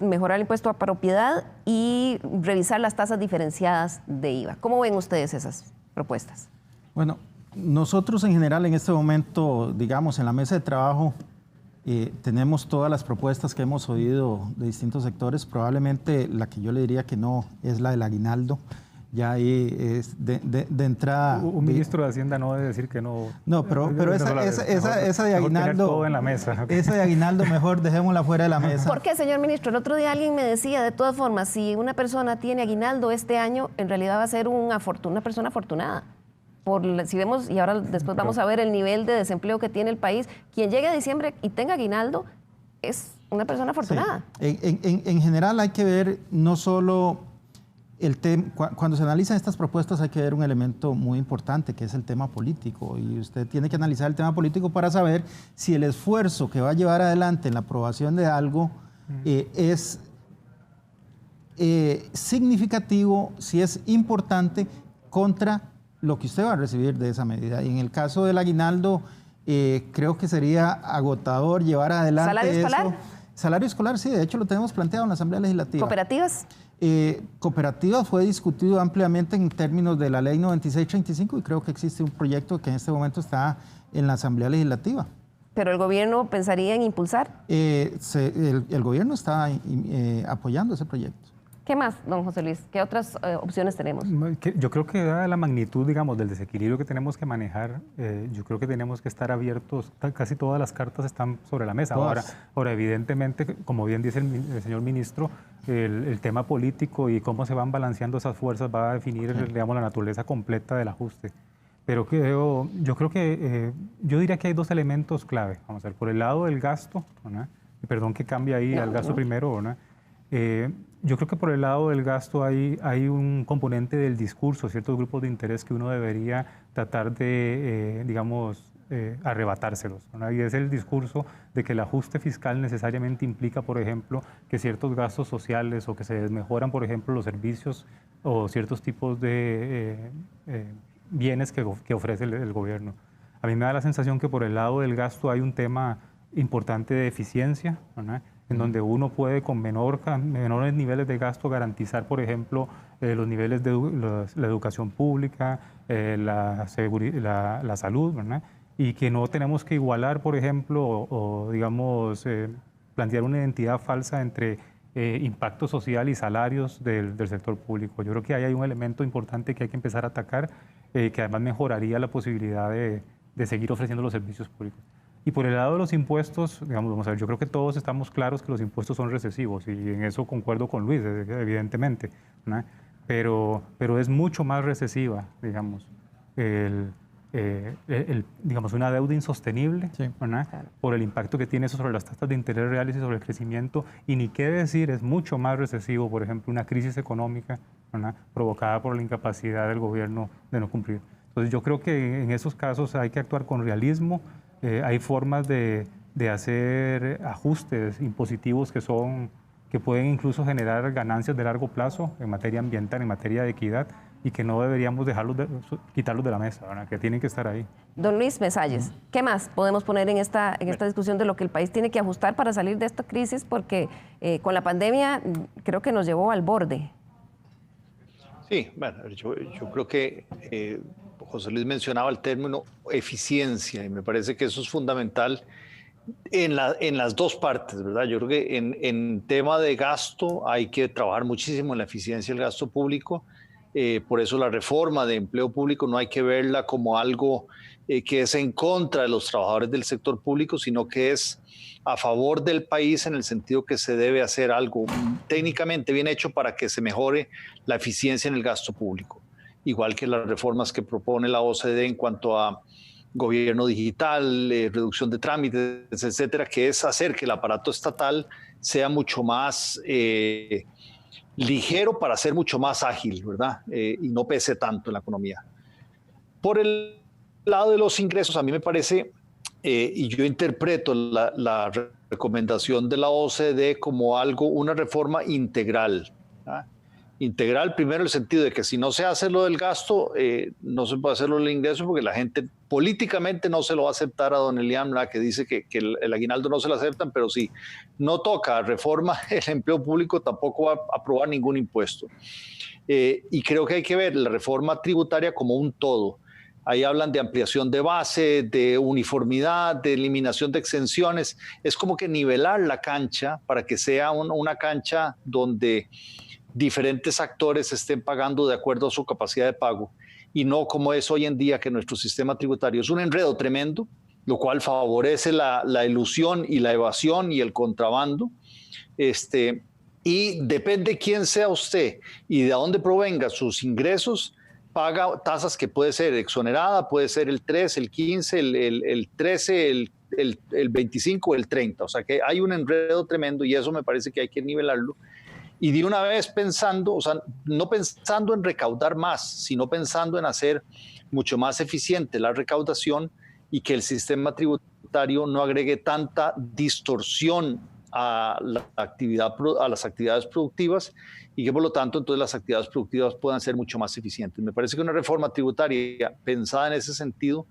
mejorar el impuesto a propiedad y revisar las tasas diferenciadas de IVA. ¿Cómo ven ustedes esas propuestas? Bueno, nosotros en general en este momento, digamos, en la mesa de trabajo, tenemos todas las propuestas que hemos oído de distintos sectores. Probablemente la que yo le diría que no es la del aguinaldo. Ya ahí es de entrada. Un ministro de Hacienda no debe decir que no. No, pero esa de aguinaldo. Todo en la mesa. Esa de aguinaldo mejor dejémosla fuera de la mesa. ¿Por qué, señor ministro? El otro día alguien me decía, de todas formas, si una persona tiene aguinaldo este año, en realidad va a ser una persona afortunada. Si vemos, y ahora después vamos a ver el nivel de desempleo que tiene el país, quien llegue a diciembre y tenga aguinaldo es una persona afortunada. Sí. En general hay que ver no solo el tema, cuando se analizan estas propuestas hay que ver un elemento muy importante que es el tema político, y usted tiene que analizar el tema político para saber si el esfuerzo que va a llevar adelante en la aprobación de algo es significativo, si es importante contra lo que usted va a recibir de esa medida. Y en el caso del aguinaldo, creo que sería agotador llevar adelante ¿Salario escolar? Salario escolar, sí, de hecho lo tenemos planteado en la Asamblea Legislativa. ¿Cooperativas? Cooperativas fue discutido ampliamente en términos de la Ley 9635 y creo que existe un proyecto que en este momento está en la Asamblea Legislativa. ¿Pero el gobierno pensaría en impulsar? El gobierno está apoyando ese proyecto. ¿Qué más, don José Luis? ¿Qué otras opciones tenemos? Yo creo que dada la magnitud, digamos, del desequilibrio que tenemos que manejar, yo creo que tenemos que estar abiertos. Casi todas las cartas están sobre la mesa. Ahora, evidentemente, como bien dice el señor ministro, el tema político y cómo se van balanceando esas fuerzas va a definir, digamos, la naturaleza completa del ajuste. Pero yo creo que, yo diría que hay dos elementos clave. Vamos a ver, por el lado del gasto, ¿verdad? Y perdón que cambie ahí al gasto primero, ¿verdad? Yo creo que por el lado del gasto hay un componente del discurso, ciertos grupos de interés que uno debería tratar de, digamos, arrebatárselos, ¿no? Y es el discurso de que el ajuste fiscal necesariamente implica, por ejemplo, que ciertos gastos sociales o que se mejoran, por ejemplo, los servicios o ciertos tipos de bienes que ofrece el gobierno. A mí me da la sensación que por el lado del gasto hay un tema importante de eficiencia, ¿no? En donde uno puede con menores niveles de gasto garantizar, por ejemplo, los niveles de la educación pública, la salud, ¿verdad? Y que no tenemos que igualar, por ejemplo, o digamos, plantear una identidad falsa entre impacto social y salarios del sector público. Yo creo que ahí hay un elemento importante que hay que empezar a atacar, que además mejoraría la posibilidad de seguir ofreciendo los servicios públicos. Y por el lado de los impuestos, digamos, vamos a ver, yo creo que todos estamos claros que los impuestos son recesivos y en eso concuerdo con Luis, evidentemente, ¿no? Pero es mucho más recesiva, digamos, digamos, una deuda insostenible, sí, ¿no? Por el impacto que tiene eso sobre las tasas de interés reales y sobre el crecimiento, y ni qué decir, es mucho más recesivo, por ejemplo, una crisis económica, ¿no? Provocada por la incapacidad del gobierno de no cumplir. Entonces yo creo que en esos casos hay que actuar con realismo. Hay formas de hacer ajustes impositivos que pueden incluso generar ganancias de largo plazo en materia ambiental, en materia de equidad, y que no deberíamos quitarlos de la mesa, ¿verdad? Que tienen que estar ahí. Don Luis Mesalles, ¿qué más podemos poner en esta discusión de lo que el país tiene que ajustar para salir de esta crisis? Porque con la pandemia creo que nos llevó al borde. Sí, bueno, yo creo que José Luis mencionaba el término eficiencia y me parece que eso es fundamental en las dos partes, ¿verdad? Yo creo que en tema de gasto hay que trabajar muchísimo en la eficiencia del gasto público. Por eso la reforma de empleo público no hay que verla como algo que es en contra de los trabajadores del sector público, sino que es a favor del país en el sentido que se debe hacer algo técnicamente bien hecho para que se mejore la eficiencia en el gasto público. Igual que las reformas que propone la OCDE en cuanto a gobierno digital, reducción de trámites, etcétera, que es hacer que el aparato estatal sea mucho más, ligero para ser mucho más ágil, ¿verdad? Y no pese tanto en la economía. Por el lado de los ingresos, a mí me parece, y yo interpreto la recomendación de la OCDE como una reforma integral, ¿verdad? Integral, primero, en el sentido de que si no se hace lo del gasto, no se puede hacer lo del ingreso, porque la gente políticamente no se lo va a aceptar a don Elian, que dice que el aguinaldo no se lo aceptan, pero si no toca reforma el empleo público, tampoco va a aprobar ningún impuesto. Y creo que hay que ver la reforma tributaria como un todo. Ahí hablan de ampliación de base, de uniformidad, de eliminación de exenciones. Es como que nivelar la cancha para que sea una cancha donde diferentes actores estén pagando de acuerdo a su capacidad de pago, y no como es hoy en día, que nuestro sistema tributario es un enredo tremendo, lo cual favorece la ilusión y la evasión y el contrabando. Y depende quién sea usted y de dónde provenga sus ingresos, paga tasas que puede ser exonerada, puede ser el 3, el 15, el 13, el 25, el 30. O sea que hay un enredo tremendo, y eso me parece que hay que nivelarlo. Y de una vez pensando, o sea, no pensando en recaudar más, sino pensando en hacer mucho más eficiente la recaudación, y que el sistema tributario no agregue tanta distorsión a las actividades productivas, y que por lo tanto entonces las actividades productivas puedan ser mucho más eficientes. Me parece que una reforma tributaria pensada en ese sentido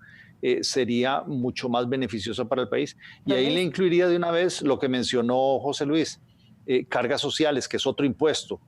sería mucho más beneficiosa para el país. Y ahí le incluiría de una vez lo que mencionó José Luis, cargas sociales, que es otro impuesto.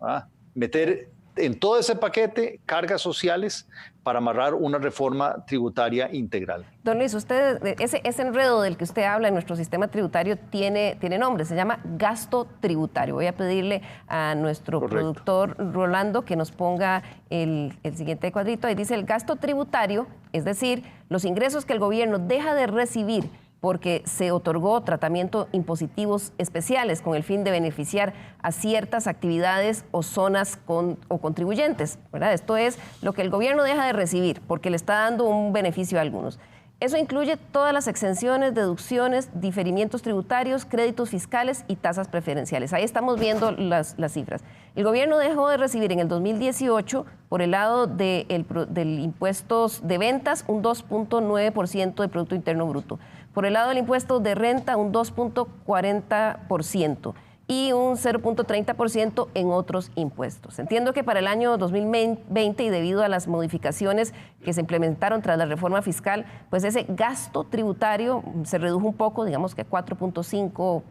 Meter en todo ese paquete cargas sociales para amarrar una reforma tributaria integral. Don Luis, ese enredo del que usted habla en nuestro sistema tributario tiene nombre, se llama gasto tributario. Voy a pedirle a nuestro productor Rolando que nos ponga el siguiente cuadrito. Ahí dice: el gasto tributario, es decir, los ingresos que el gobierno deja de recibir porque se otorgó tratamientos impositivos especiales con el fin de beneficiar a ciertas actividades o zonas o contribuyentes, ¿verdad? Esto es lo que el gobierno deja de recibir porque le está dando un beneficio a algunos. Eso incluye todas las exenciones, deducciones, diferimientos tributarios, créditos fiscales y tasas preferenciales. Ahí estamos viendo las cifras. El gobierno dejó de recibir en el 2018, por el lado del impuestos de ventas, un 2.9% del Producto Interno Bruto. Por el lado del impuesto de renta, un 2.40% y un 0.30% en otros impuestos. Entiendo que para el año 2020, y debido a las modificaciones que se implementaron tras la reforma fiscal, pues ese gasto tributario se redujo un poco, digamos que 4.5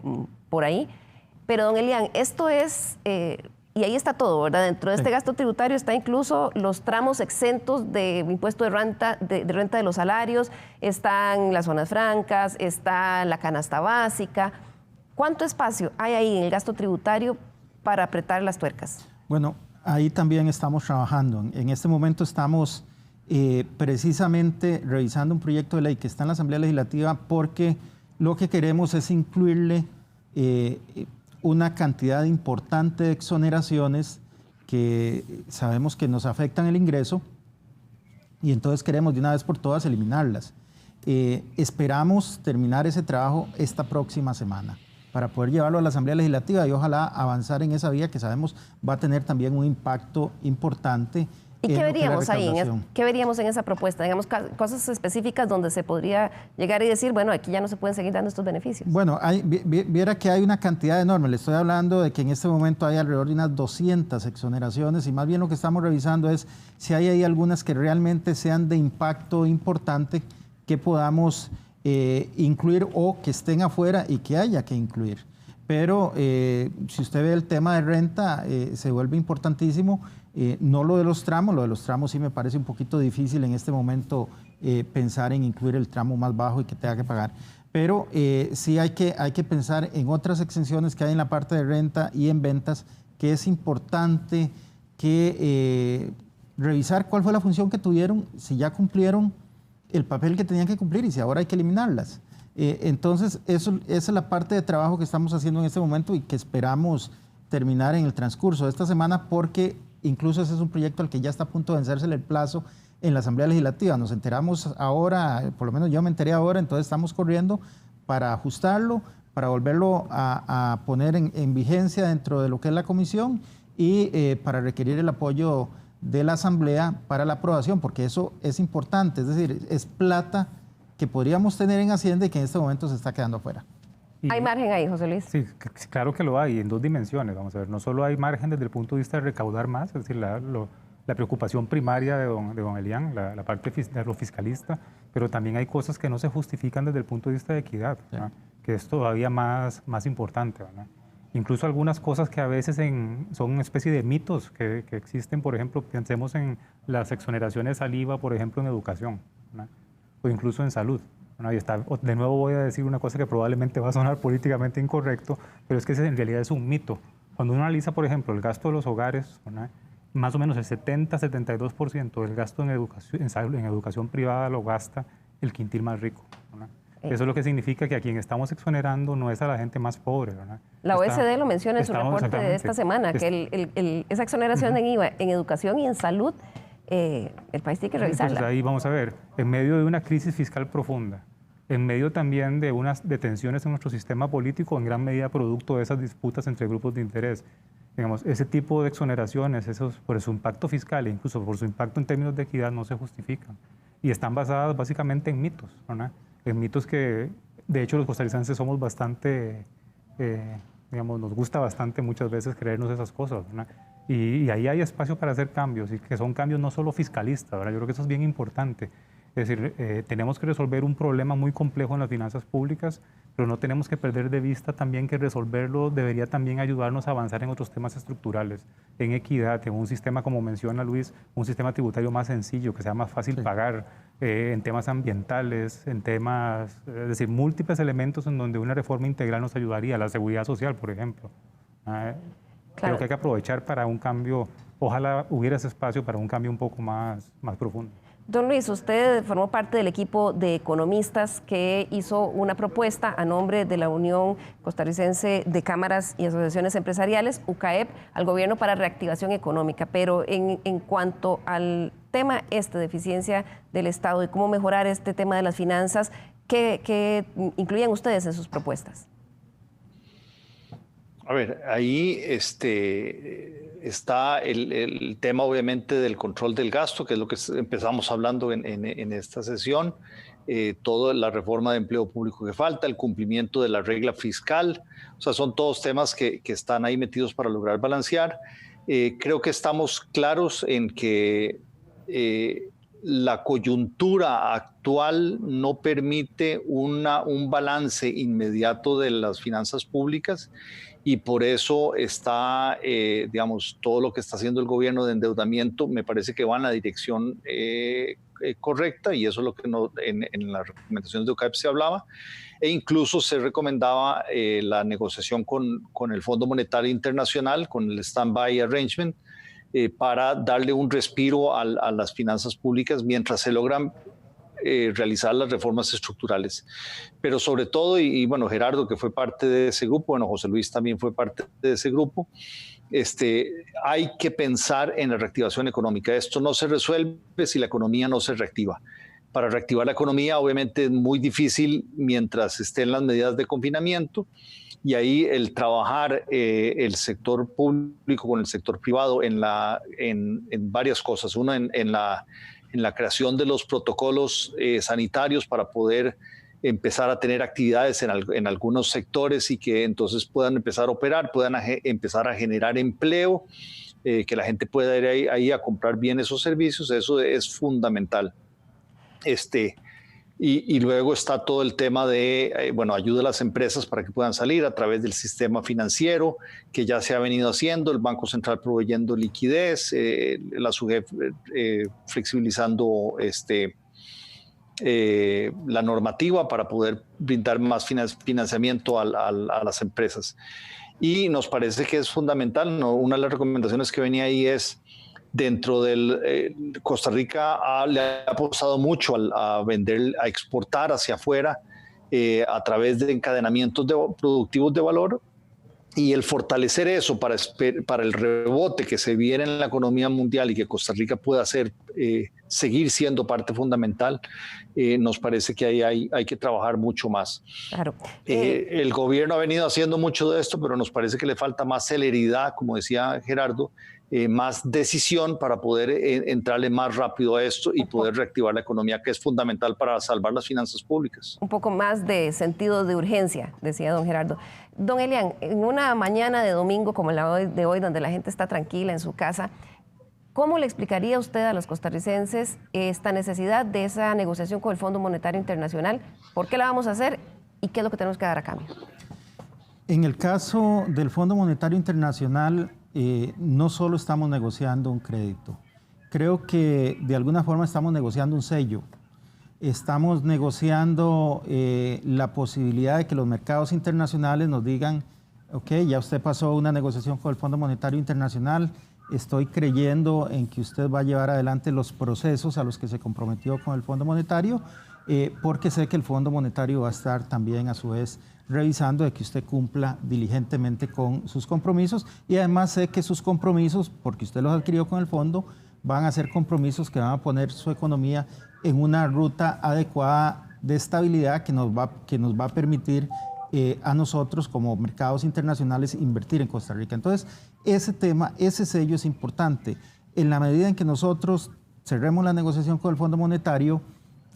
por ahí. Pero, don Elian, esto es... y ahí está todo, ¿verdad? Dentro de este gasto tributario está incluso los tramos exentos de impuesto de renta de los salarios, están las zonas francas, está la canasta básica. ¿Cuánto espacio hay ahí en el gasto tributario para apretar las tuercas? Bueno, ahí también estamos trabajando. En este momento estamos precisamente revisando un proyecto de ley que está en la Asamblea Legislativa, porque lo que queremos es incluirle una cantidad importante de exoneraciones que sabemos que nos afectan el ingreso, y entonces queremos de una vez por todas eliminarlas. Esperamos terminar ese trabajo esta próxima semana para poder llevarlo a la Asamblea Legislativa y ojalá avanzar en esa vía, que sabemos va a tener también un impacto importante. ¿Y qué veríamos ahí? ¿Qué veríamos en esa propuesta? Digamos, cosas específicas donde se podría llegar y decir, bueno, aquí ya no se pueden seguir dando estos beneficios. Bueno, viera que hay una cantidad enorme. Le estoy hablando de que en este momento hay alrededor de unas 200 exoneraciones, y más bien lo que estamos revisando es si hay ahí algunas que realmente sean de impacto importante que podamos incluir, o que estén afuera y que haya que incluir. Pero si usted ve el tema de renta, se vuelve importantísimo. No lo de los tramos sí me parece un poquito difícil en este momento pensar en incluir el tramo más bajo y que tenga que pagar. Pero sí hay que pensar en otras exenciones que hay en la parte de renta y en ventas, que es importante que revisar cuál fue la función que tuvieron, si ya cumplieron el papel que tenían que cumplir y si ahora hay que eliminarlas. Entonces, esa es la parte de trabajo que estamos haciendo en este momento y que esperamos terminar en el transcurso de esta semana, porque incluso ese es un proyecto al que ya está a punto de vencérsele el plazo en la Asamblea Legislativa. Nos enteramos ahora, por lo menos yo me enteré ahora, entonces estamos corriendo para ajustarlo, para volverlo a poner en vigencia dentro de lo que es la comisión y para requerir el apoyo de la Asamblea para la aprobación, porque eso es importante, es decir, es plata que podríamos tener en Hacienda y que en este momento se está quedando afuera. ¿Hay margen ahí, José Luis? Sí, claro que lo hay, en dos dimensiones. Vamos a ver, no solo hay margen desde el punto de vista de recaudar más, es decir, la preocupación primaria de don Elian, la parte de lo fiscalista, pero también hay cosas que no se justifican desde el punto de vista de equidad, que es todavía más importante, ¿verdad? Incluso algunas cosas que a veces son una especie de mitos que existen, por ejemplo, pensemos en las exoneraciones al IVA, por ejemplo, en educación, ¿verdad? O incluso en salud. Bueno, de nuevo voy a decir una cosa que probablemente va a sonar políticamente incorrecto, pero es que en realidad es un mito. Cuando uno analiza, por ejemplo, el gasto de los hogares, ¿verdad? Más o menos el 70-72% del gasto en educación privada lo gasta el quintil más rico, ¿verdad? Eso es lo que significa que a quien estamos exonerando no es a la gente más pobre, ¿verdad? La OECD lo menciona en su reporte de esta semana, que esa exoneración en IVA en educación y en salud, el país tiene que revisarla. Entonces ahí vamos a ver, en medio de una crisis fiscal profunda, en medio también de unas detenciones en nuestro sistema político, en gran medida producto de esas disputas entre grupos de interés, digamos, ese tipo de exoneraciones, por su impacto fiscal e incluso por su impacto en términos de equidad, no se justifican. Y están basadas básicamente en mitos, ¿verdad? En mitos que, de hecho, los costarricenses somos bastante, digamos, nos gusta bastante muchas veces creernos esas cosas, ¿verdad? Y ahí hay espacio para hacer cambios, y que son cambios no solo fiscalistas, ¿verdad? Yo creo que eso es bien importante. Es decir, tenemos que resolver un problema muy complejo en las finanzas públicas, pero no tenemos que perder de vista también que resolverlo debería también ayudarnos a avanzar en otros temas estructurales, en equidad, en un sistema, como menciona Luis, un sistema tributario más sencillo, que sea más fácil pagar, en temas ambientales, en temas, es decir, múltiples elementos en donde una reforma integral nos ayudaría, la seguridad social, por ejemplo. Creo que hay que aprovechar para un cambio, ojalá hubiera ese espacio para un cambio un poco más profundo. Don Luis, usted formó parte del equipo de economistas que hizo una propuesta a nombre de la Unión Costarricense de Cámaras y Asociaciones Empresariales, UCAEP, al gobierno para reactivación económica. Pero en cuanto al tema de eficiencia del Estado y cómo mejorar este tema de las finanzas, ¿qué incluían ustedes en sus propuestas? A ver, ahí está el tema obviamente del control del gasto, que es lo que empezamos hablando en esta sesión, toda la reforma de empleo público que falta, el cumplimiento de la regla fiscal, o sea, son todos temas que están ahí metidos para lograr balancear. Creo que estamos claros en que la coyuntura actual no permite un balance inmediato de las finanzas públicas, y por eso está, digamos, todo lo que está haciendo el gobierno de endeudamiento me parece que va en la dirección correcta, y eso es lo que en las recomendaciones de UCAEP se hablaba, e incluso se recomendaba la negociación con el Fondo Monetario Internacional, con el Standby Arrangement, para darle un respiro a las finanzas públicas mientras se logran realizar las reformas estructurales. Pero sobre todo, y bueno, Gerardo, que fue parte de ese grupo, bueno, José Luis también fue parte de ese grupo, hay que pensar en la reactivación económica. Esto no se resuelve si la economía no se reactiva. Para reactivar la economía, obviamente es muy difícil mientras estén las medidas de confinamiento, y ahí el trabajar el sector público con el sector privado en varias cosas. Uno, en la creación de los protocolos sanitarios para poder empezar a tener actividades en algunos sectores y que entonces puedan empezar a operar, puedan empezar a generar empleo, que la gente pueda ir ahí a comprar bien esos servicios. Eso es fundamental. Y luego está todo el tema de, ayuda a las empresas para que puedan salir a través del sistema financiero, que ya se ha venido haciendo, el Banco Central proveyendo liquidez, la SUGEF flexibilizando la normativa para poder brindar más financiamiento a las empresas. Y nos parece que es fundamental, ¿no? Una de las recomendaciones que venía ahí es, dentro del Costa Rica le ha apostado mucho a exportar hacia afuera a través de encadenamientos productivos de valor, Y el fortalecer eso para el rebote que se viene en la economía mundial y que Costa Rica pueda seguir siendo parte fundamental, nos parece que ahí hay que trabajar mucho más. Claro. El gobierno ha venido haciendo mucho de esto, pero nos parece que le falta más celeridad, como decía Gerardo, más decisión para poder entrarle más rápido a esto y poder reactivar la economía, que es fundamental para salvar las finanzas públicas. Un poco más de sentido de urgencia, decía don Gerardo. Don Elian, en una mañana de domingo como la de hoy, donde la gente está tranquila en su casa, ¿cómo le explicaría usted a los costarricenses esta necesidad de esa negociación con el Fondo Monetario Internacional? ¿Por qué la vamos a hacer y qué es lo que tenemos que dar a cambio? En el caso del Fondo Monetario Internacional, no solo estamos negociando un crédito, creo que de alguna forma estamos negociando un sello. Estamos negociando la posibilidad de que los mercados internacionales nos digan, ok, ya usted pasó una negociación con el Fondo Monetario Internacional, estoy creyendo en que usted va a llevar adelante los procesos a los que se comprometió con el Fondo Monetario, porque sé que el Fondo Monetario va a estar también a su vez revisando de que usted cumpla diligentemente con sus compromisos, y además sé que sus compromisos, porque usted los adquirió con el fondo, van a ser compromisos que van a poner su economía en una ruta adecuada de estabilidad que nos va a permitir a nosotros como mercados internacionales invertir en Costa Rica. Entonces, ese tema, ese sello es importante. En la medida en que nosotros cerremos la negociación con el Fondo Monetario,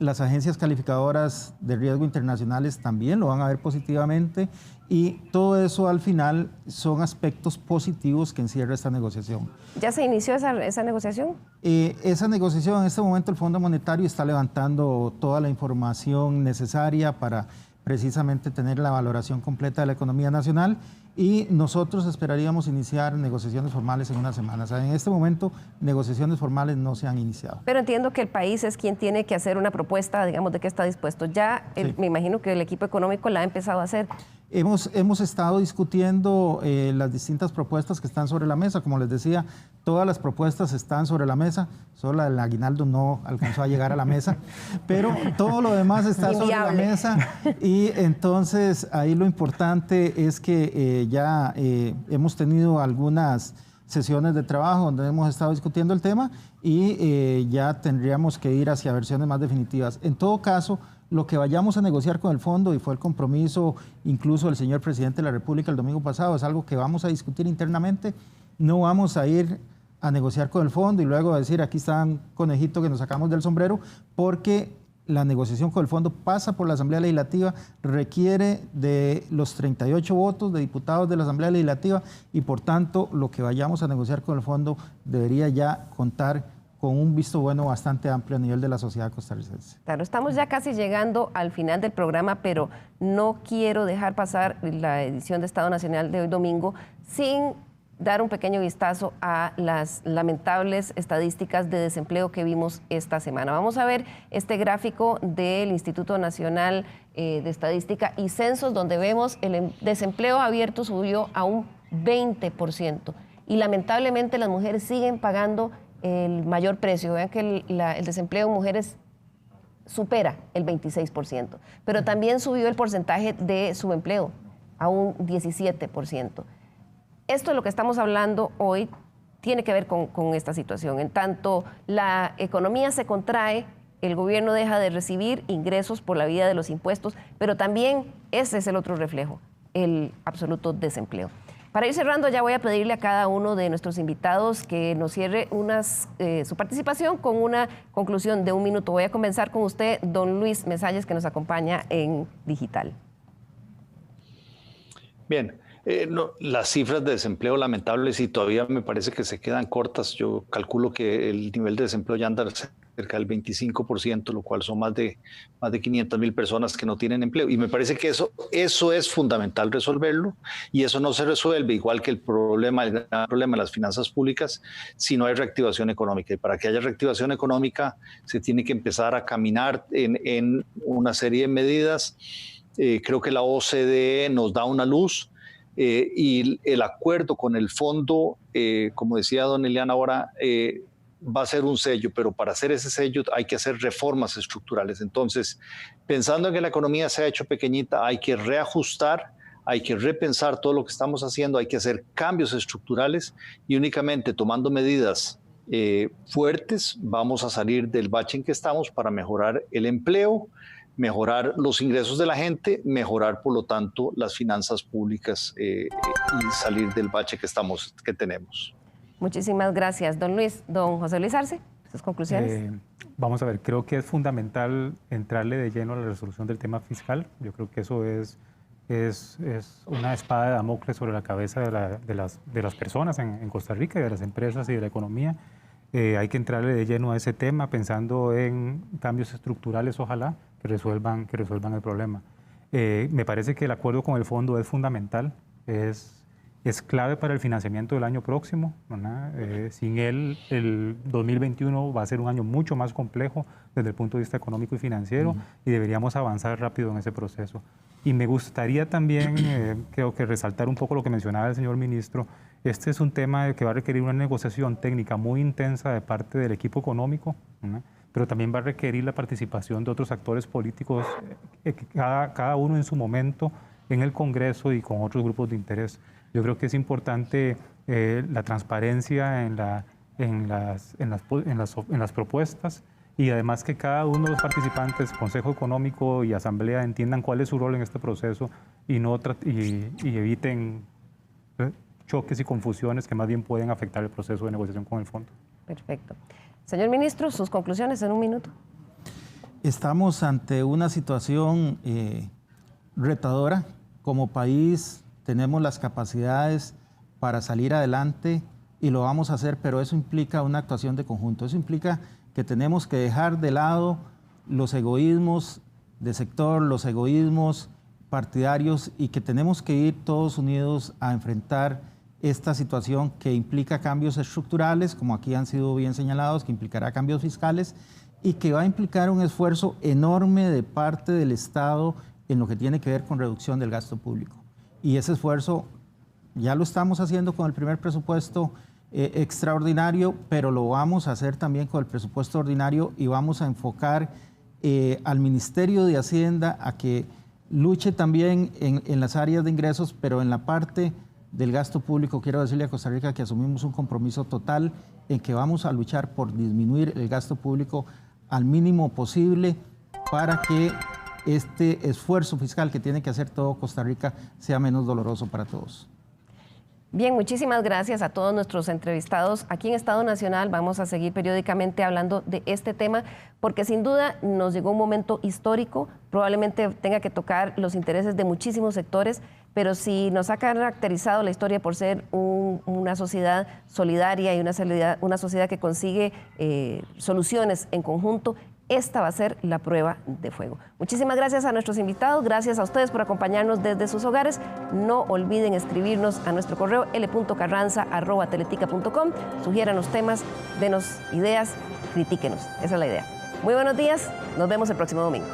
las agencias calificadoras de riesgo internacionales también lo van a ver positivamente, y todo eso al final son aspectos positivos que encierra esta negociación. ¿Ya se inició esa negociación? Esa negociación, en este momento el Fondo Monetario está levantando toda la información necesaria para precisamente tener la valoración completa de la economía nacional, y nosotros esperaríamos iniciar negociaciones formales en unas semanas. En este momento, negociaciones formales no se han iniciado. Pero entiendo que el país es quien tiene que hacer una propuesta, digamos, de qué está dispuesto. Ya sí. Me imagino que el equipo económico la ha empezado a hacer. Hemos estado discutiendo las distintas propuestas que están sobre la mesa. Como les decía, todas las propuestas están sobre la mesa, solo el aguinaldo no alcanzó a llegar a la mesa, pero todo lo demás está sobre la mesa, y entonces ahí lo importante es que ya hemos tenido algunas sesiones de trabajo donde hemos estado discutiendo el tema, y ya tendríamos que ir hacia versiones más definitivas. En todo caso, lo que vayamos a negociar con el fondo, y fue el compromiso incluso del señor presidente de la República el domingo pasado, es algo que vamos a discutir internamente. No vamos a ir a negociar con el fondo y luego decir aquí está un conejito que nos sacamos del sombrero, porque la negociación con el fondo pasa por la Asamblea Legislativa, requiere de los 38 votos de diputados de la Asamblea Legislativa, y por tanto lo que vayamos a negociar con el fondo debería ya contar con un visto bueno bastante amplio a nivel de la sociedad costarricense. Claro, estamos ya casi llegando al final del programa, pero no quiero dejar pasar la edición de Estado Nacional de hoy domingo sin dar un pequeño vistazo a las lamentables estadísticas de desempleo que vimos esta semana. Vamos a ver este gráfico del Instituto Nacional de Estadística y Censos, donde vemos el desempleo abierto subió a un 20%, y lamentablemente las mujeres siguen pagando el mayor precio. Vean que el desempleo de mujeres supera el 26%, pero también subió el porcentaje de subempleo a un 17%. Esto de lo que estamos hablando hoy tiene que ver con esta situación. En tanto la economía se contrae, el gobierno deja de recibir ingresos por la vía de los impuestos, pero también ese es el otro reflejo, el absoluto desempleo. Para ir cerrando, ya voy a pedirle a cada uno de nuestros invitados que nos cierre su participación con una conclusión de 1 minuto. Voy a comenzar con usted, don Luis Mesalles, que nos acompaña en digital. Bien, las cifras de desempleo lamentables, y todavía me parece que se quedan cortas. Yo calculo que el nivel de desempleo ya anda cerca del 25%, lo cual son más de 500,000 personas que no tienen empleo. Y me parece que eso es fundamental resolverlo, y eso no se resuelve, igual que el gran problema de las finanzas públicas, si no hay reactivación económica. Y para que haya reactivación económica se tiene que empezar a caminar en una serie de medidas. Creo que la OCDE nos da una luz, y el acuerdo con el fondo, como decía don Elian ahora, va a ser un sello, pero para hacer ese sello hay que hacer reformas estructurales. Entonces, pensando en que la economía se ha hecho pequeñita, hay que reajustar, hay que repensar todo lo que estamos haciendo, hay que hacer cambios estructurales y únicamente tomando medidas fuertes vamos a salir del bache en que estamos para mejorar el empleo, mejorar los ingresos de la gente, mejorar por lo tanto las finanzas públicas y salir del bache que tenemos. Muchísimas gracias, don José Luis Arce, sus conclusiones. Vamos a ver, creo que es fundamental entrarle de lleno a la resolución del tema fiscal. Yo creo que eso es una espada de Damocles sobre la cabeza de las personas en Costa Rica y de las empresas y de la economía. Hay que entrarle de lleno a ese tema pensando en cambios estructurales, ojalá, que resuelvan el problema. Me parece que el acuerdo con el fondo es fundamental, es clave para el financiamiento del año próximo, ¿verdad? Sin él, el 2021 va a ser un año mucho más complejo desde el punto de vista económico y financiero y deberíamos avanzar rápido en ese proceso. Y me gustaría también, creo que resaltar un poco lo que mencionaba el señor ministro. Este es un tema que va a requerir una negociación técnica muy intensa de parte del equipo económico, ¿verdad? Pero también va a requerir la participación de otros actores políticos, cada uno en su momento, en el Congreso y con otros grupos de interés. Yo creo que es importante la transparencia en las propuestas y además que cada uno de los participantes, Consejo Económico y Asamblea, entiendan cuál es su rol en este proceso y eviten choques y confusiones que más bien pueden afectar el proceso de negociación con el fondo. Perfecto. Señor ministro, sus conclusiones en un minuto. Estamos ante una situación retadora. Como país tenemos las capacidades para salir adelante y lo vamos a hacer, pero eso implica una actuación de conjunto. Eso implica que tenemos que dejar de lado los egoísmos de sector, los egoísmos partidarios y que tenemos que ir todos unidos a enfrentar esta situación que implica cambios estructurales, como aquí han sido bien señalados, que implicará cambios fiscales y que va a implicar un esfuerzo enorme de parte del Estado en lo que tiene que ver con reducción del gasto público. Y ese esfuerzo ya lo estamos haciendo con el primer presupuesto extraordinario, pero lo vamos a hacer también con el presupuesto ordinario y vamos a enfocar al Ministerio de Hacienda a que luche también en las áreas de ingresos, pero en la parte del gasto público quiero decirle a Costa Rica que asumimos un compromiso total en que vamos a luchar por disminuir el gasto público al mínimo posible para que este esfuerzo fiscal que tiene que hacer todo Costa Rica sea menos doloroso para todos. Bien, muchísimas gracias a todos nuestros entrevistados. Aquí en Estado Nacional vamos a seguir periódicamente hablando de este tema porque sin duda nos llegó un momento histórico, probablemente tenga que tocar los intereses de muchísimos sectores, pero si nos ha caracterizado la historia por ser una sociedad solidaria y una sociedad que consigue soluciones en conjunto, esta va a ser la prueba de fuego. Muchísimas gracias a nuestros invitados, gracias a ustedes por acompañarnos desde sus hogares. No olviden escribirnos a nuestro correo l.carranza@teletica.com. Sugiéranos temas, denos ideas, critíquenos. Esa es la idea. Muy buenos días, nos vemos el próximo domingo.